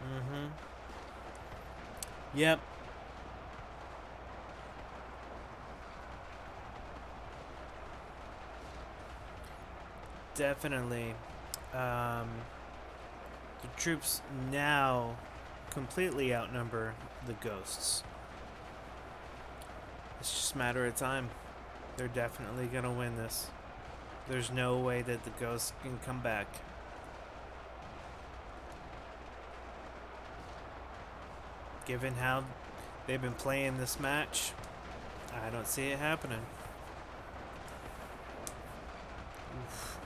Mm-hmm. Yep. definitely. Um, the troops now completely outnumber the ghosts. It's just a matter of time. They're definitely gonna win this. There's no way that the ghosts can come back. Given how they've been playing this match, I don't see it happening. Oof.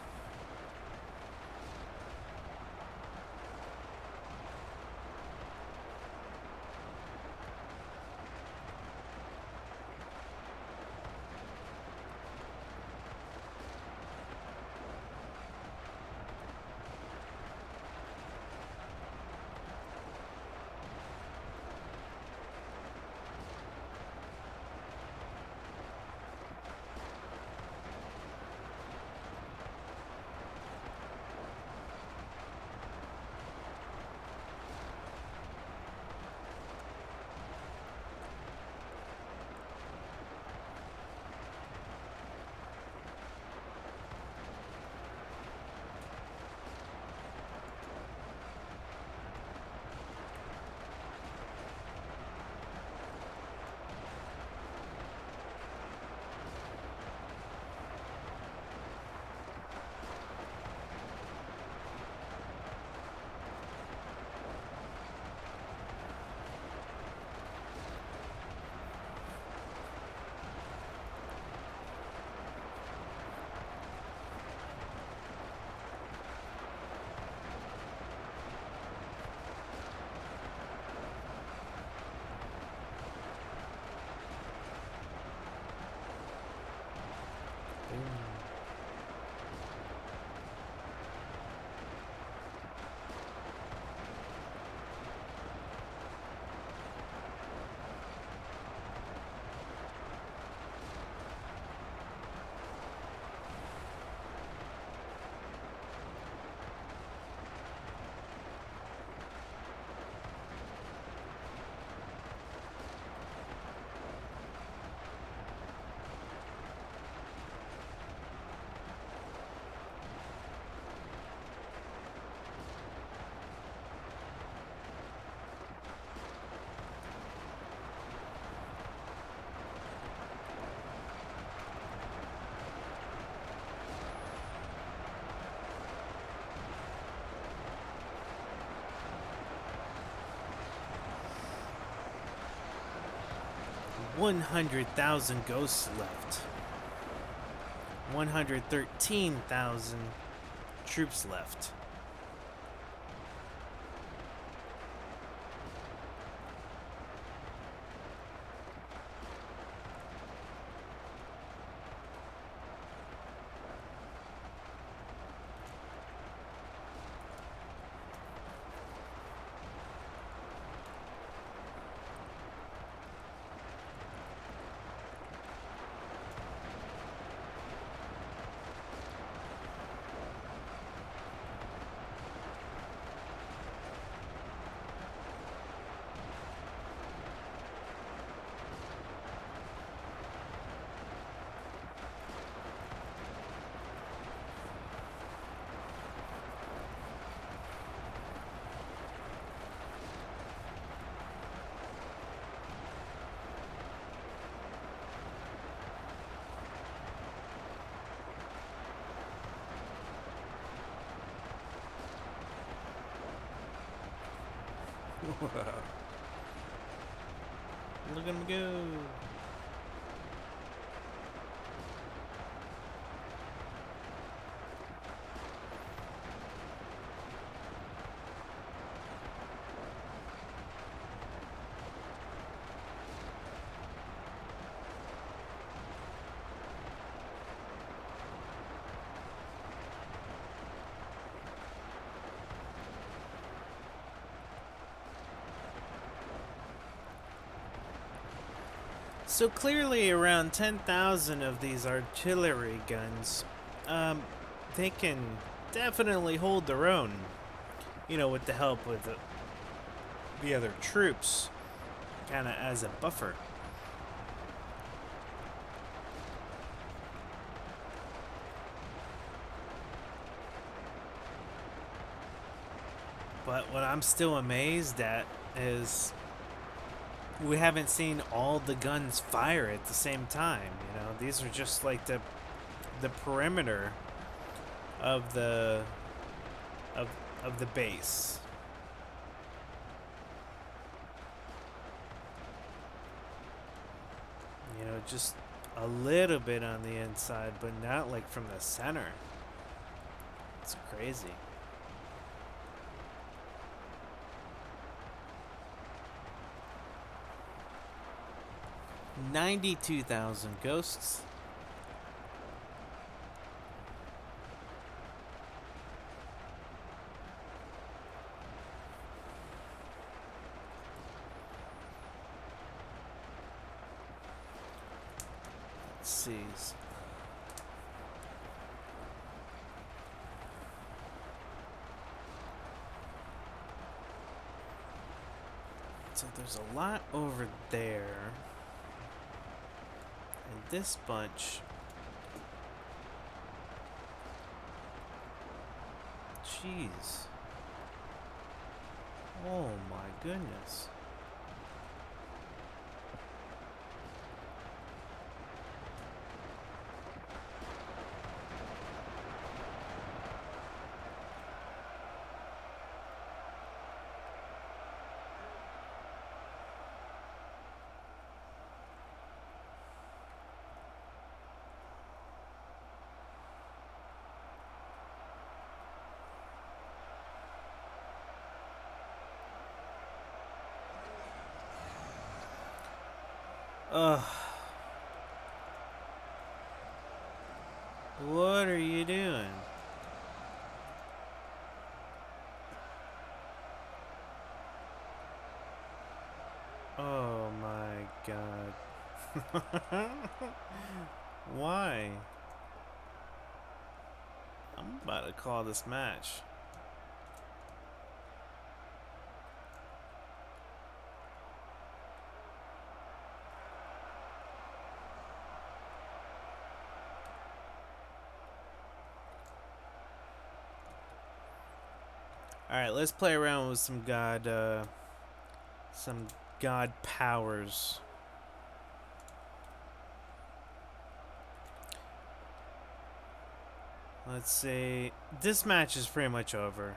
100,000 ghosts left. 113,000 troops left. Look at him go. So clearly around 10,000 of these artillery guns, they can definitely hold their own, you know, with the help with the other troops, kind of as a buffer. But what I'm still amazed at is we haven't seen all the guns fire at the same time. You know, these are just like the perimeter of of of the base. You know, just a little bit on the inside, but not like from the center. It's crazy. $92,000 ghosts. Let's see. So there's a lot over there. And this bunch. Jeez. Oh my goodness. Ugh. What are you doing? Oh my god. Why? I'm about to call this match. Alright, let's play around with some god powers. Let's see. This match is pretty much over.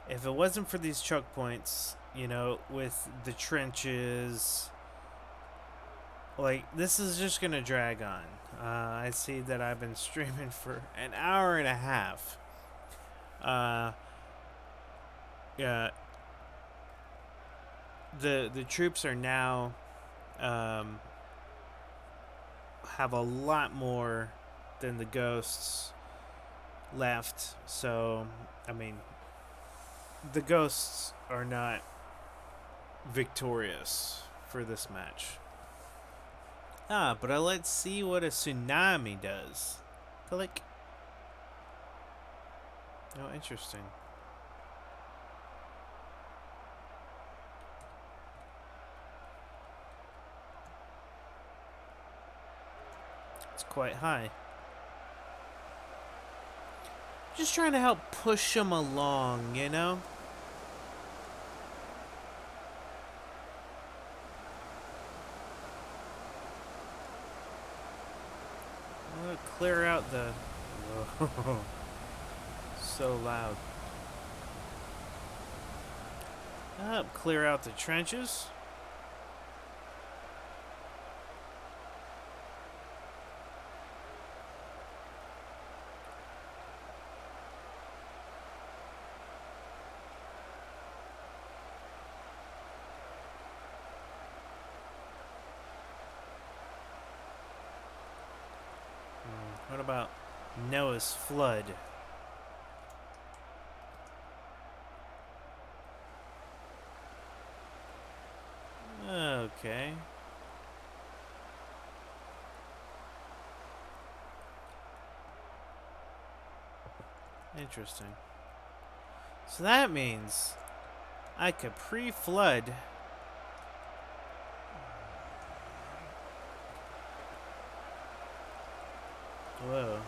If it wasn't for these choke points, you know, with the trenches, like, this is just gonna drag on. I see that I've been streaming for an hour and a half. Yeah. The troops are now have a lot more than the ghosts left. So, I mean, the ghosts are not victorious for this match. But let's see what a tsunami does. Click. Oh, interesting. It's quite high. Just trying to help push them along, you know? I'm gonna clear out the... Whoa. So loud. Clear out the trenches. What about Noah's flood? Okay. Interesting. So that means I could pre-flood Whoa.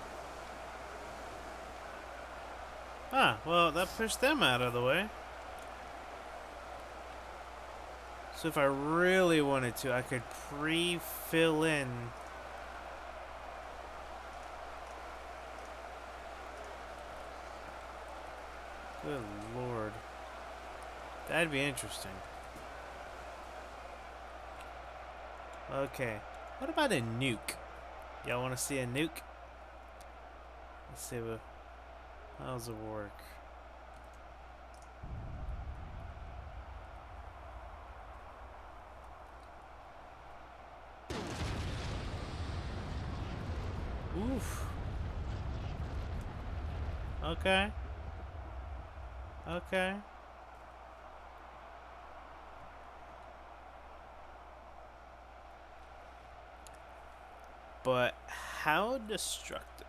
Ah, well, that pushed them out of the way. So if I really wanted to, I could pre-fill in. Good lord. That'd be interesting. Okay. What about a nuke? Y'all want to see a nuke? Let's see what. How does it work? Oof. Okay. Okay. But how destructive?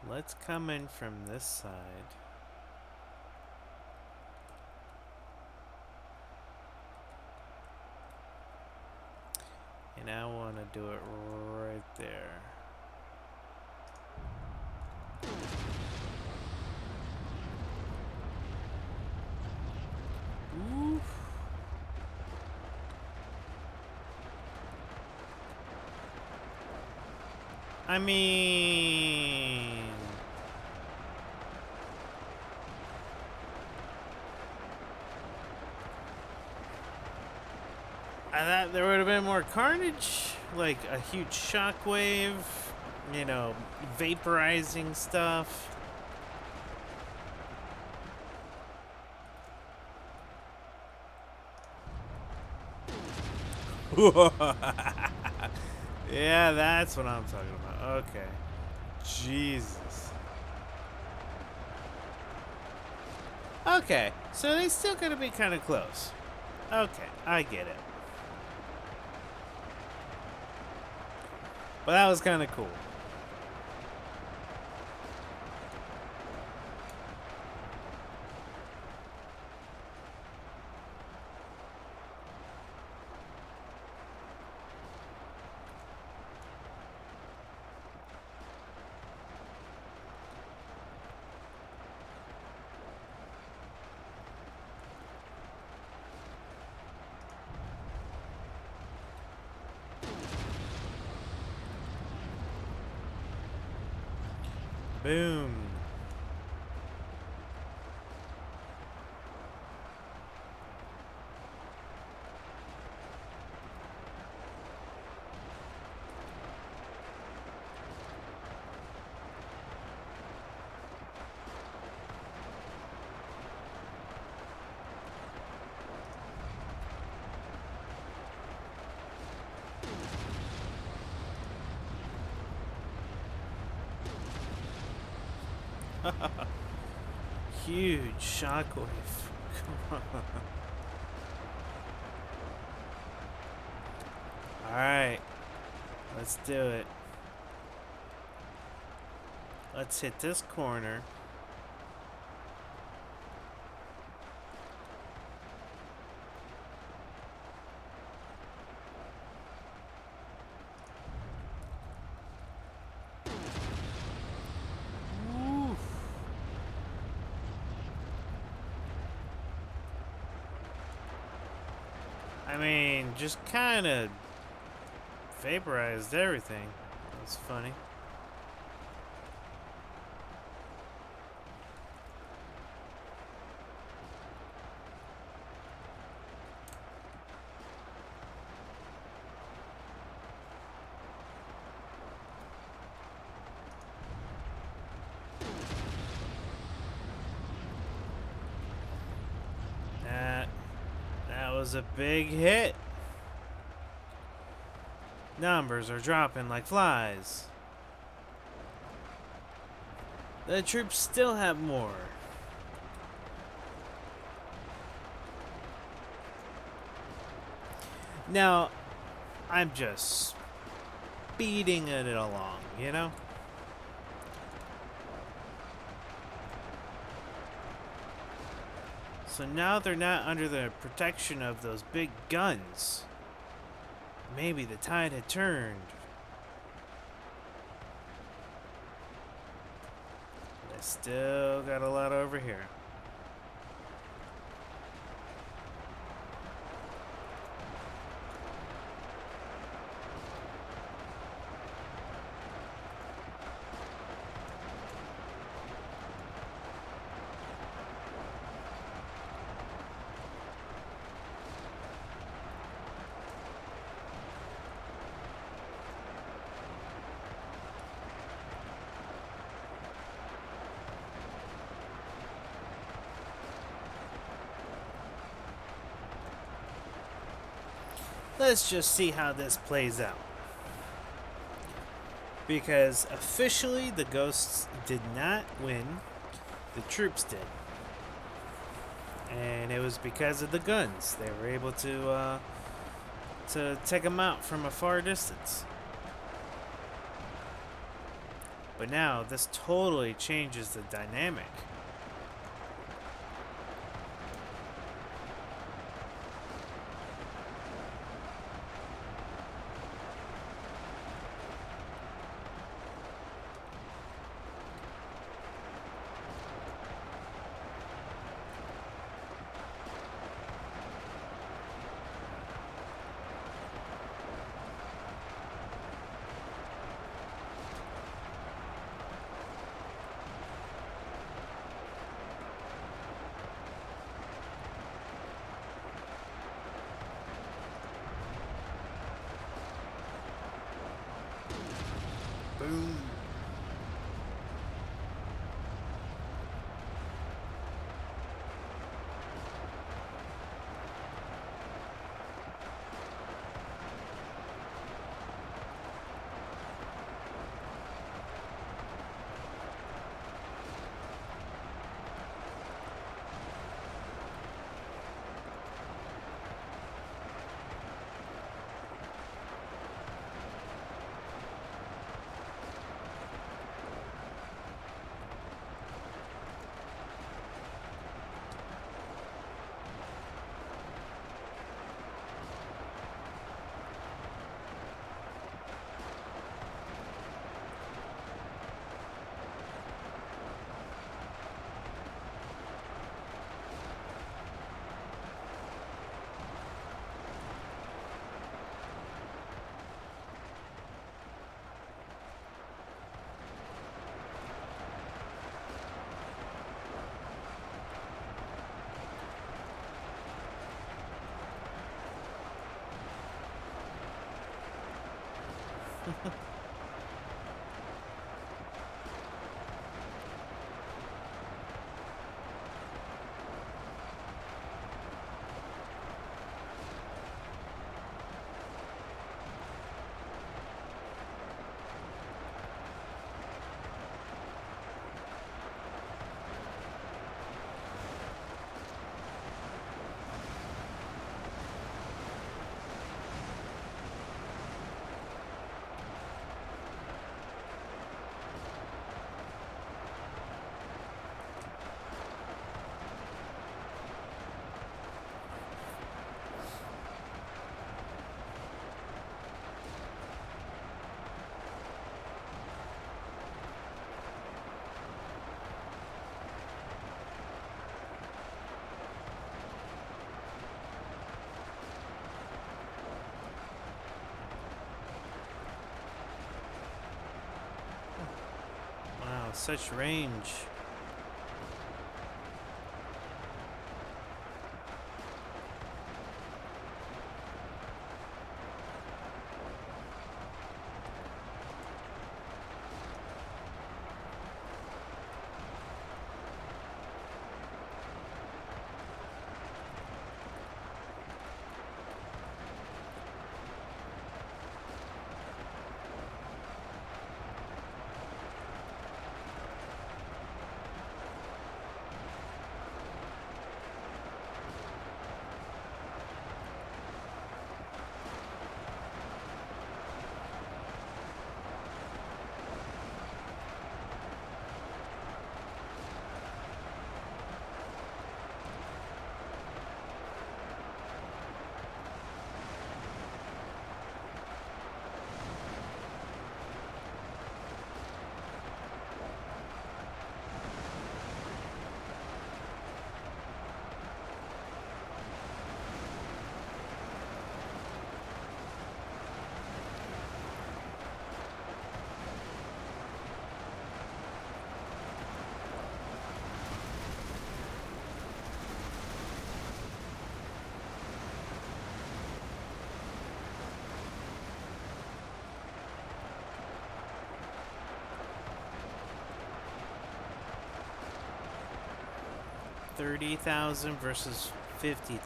Let's come in from this side. And I want to do it right there. Oof. I mean, I thought there would have been more carnage, like a huge shockwave, you know, vaporizing stuff. Yeah, that's what I'm talking about. Okay. Jesus. Okay, so they still gotta be kind of close. Okay, I get it. But that was kind of cool. Boom. Huge shockwave. Come on. Alright. Let's do it. Let's hit this corner. Oof. I mean, just kind of vaporized everything. That's funny. That was a big hit. Numbers are dropping like flies. The troops still have more. Now, I'm just speeding it along, you know? So now they're not under the protection of those big guns. Maybe the tide had turned. But I still got a lot over here. let's just see how this plays out. Because officially, the ghosts did not win, the troops did. And it was because of the guns. They were able to take them out from a far distance. But now, this totally changes the dynamic. Boom. Wow, such range. $30,000 versus $50,000.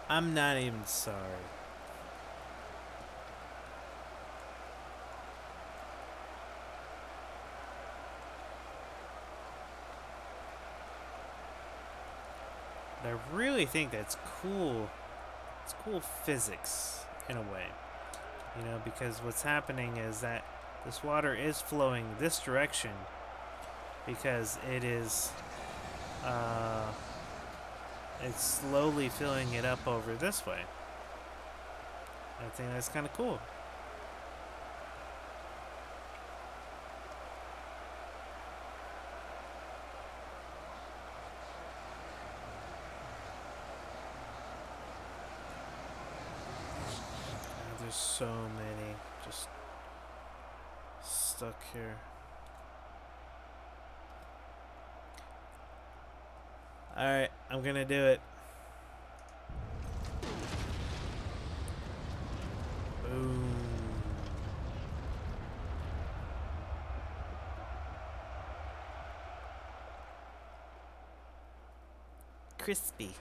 I'm not even sorry. But I really think that's cool. It's cool physics in a way. You know, because what's happening is that this water is flowing this direction because uh, it's slowly filling it up over this way. I think that's kind of cool. There's so many just stuck here. Alright, I'm gonna do it. Boom. Crispy.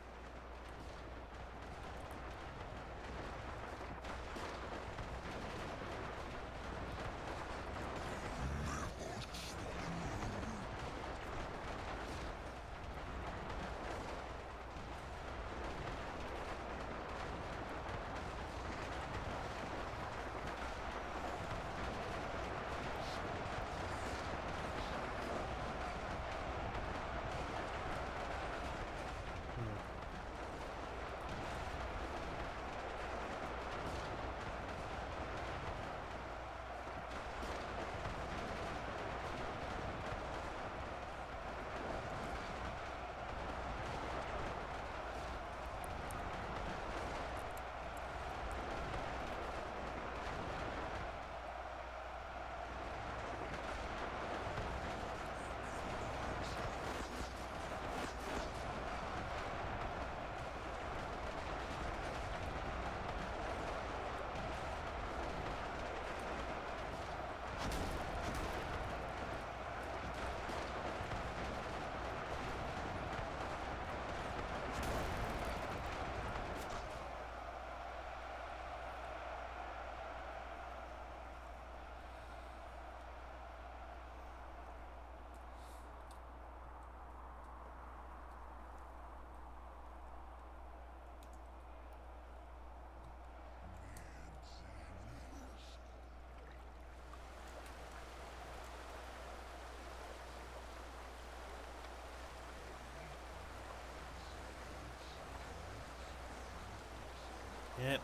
Yep.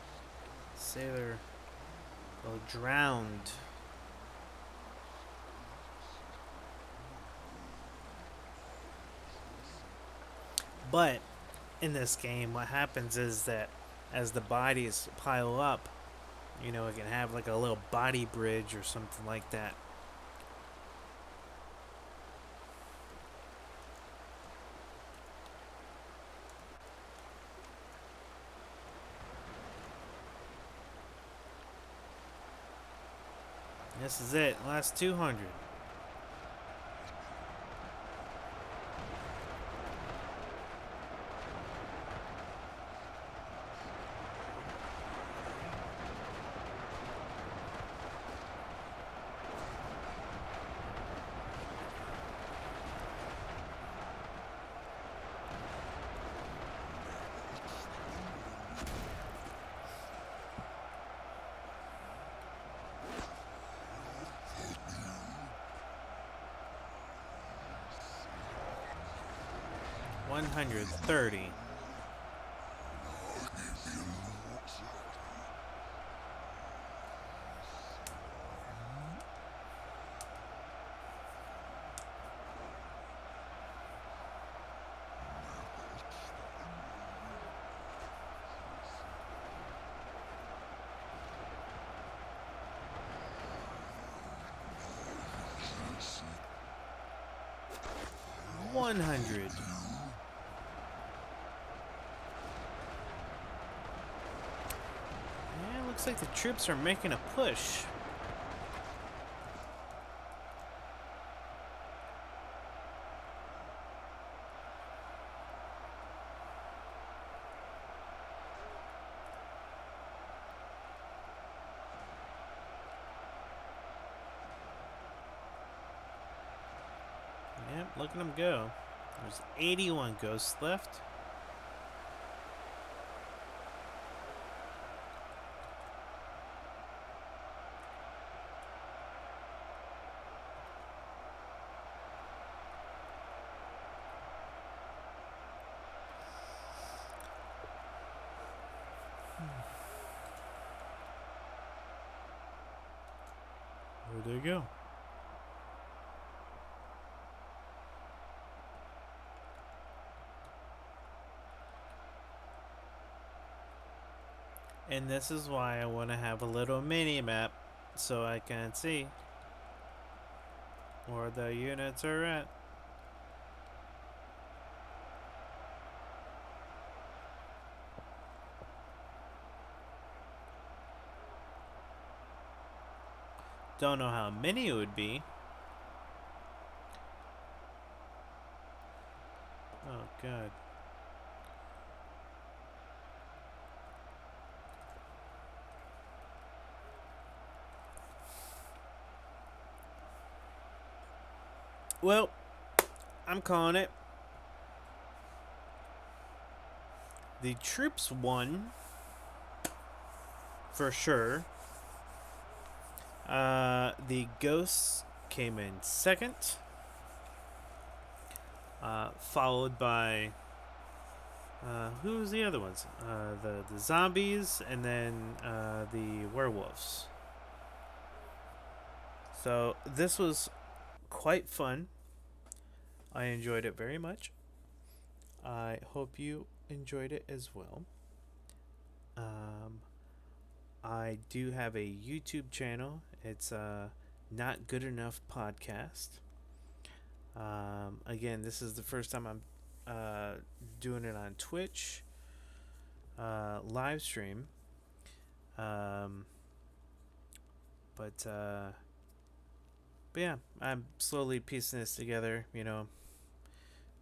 Sailor. Well, drowned. But in this game, what happens is that as the bodies pile up, you know, it can have like a little body bridge or something like that. This is it. Last 200. $130. $100. Yeah, looks like the troops are making a push. Look at them go. There's 81 ghosts left. Where'd they go? And this is why I want to have a little mini map so I can see where the units are at. Don't know how many it would be. Oh, God. Well, I'm calling it. The troops won for sure. The ghosts came in second, followed by who was the other ones? The zombies and then the werewolves. So this was quite fun. I enjoyed it very much. I hope you enjoyed it as well. Um, I do have a YouTube channel. It's Not Good Enough Podcast. Again, this is the first time I'm doing it on Twitch live stream. Um, but yeah, I'm slowly piecing this together.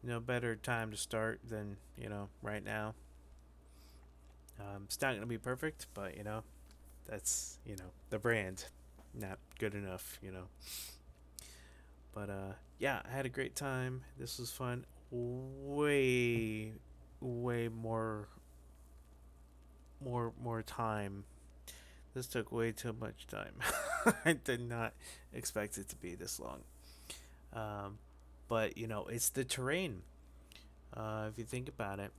No better time to start than right now. It's not gonna be perfect, but that's the brand, not good enough. But yeah, I had a great time. This was fun. Way, way more time. This took way too much time. I did not expect it to be this long. Um, but it's the terrain. If you think about it,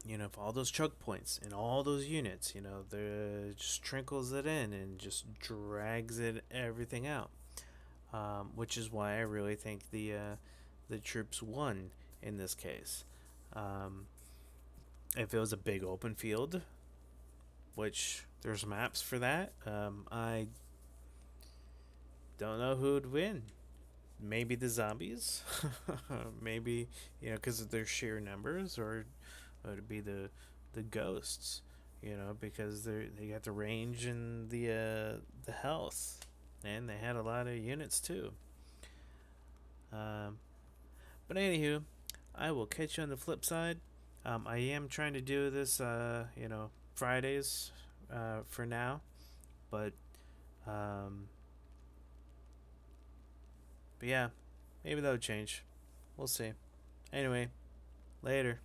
if all those choke points and all those units, the just trickles it in and just drags it everything out. Which is why I really think the troops won in this case. Um, if it was a big open field, which there's maps for that, I don't know who would win. Maybe the zombies, maybe because of their sheer numbers, or it'd be the ghosts, because they got the range and the health, and they had a lot of units too. Um, but anywho, I will catch you on the flip side. I am trying to do this, Fridays, for now, but um, but yeah, maybe that'll change. We'll see. Anyway, later.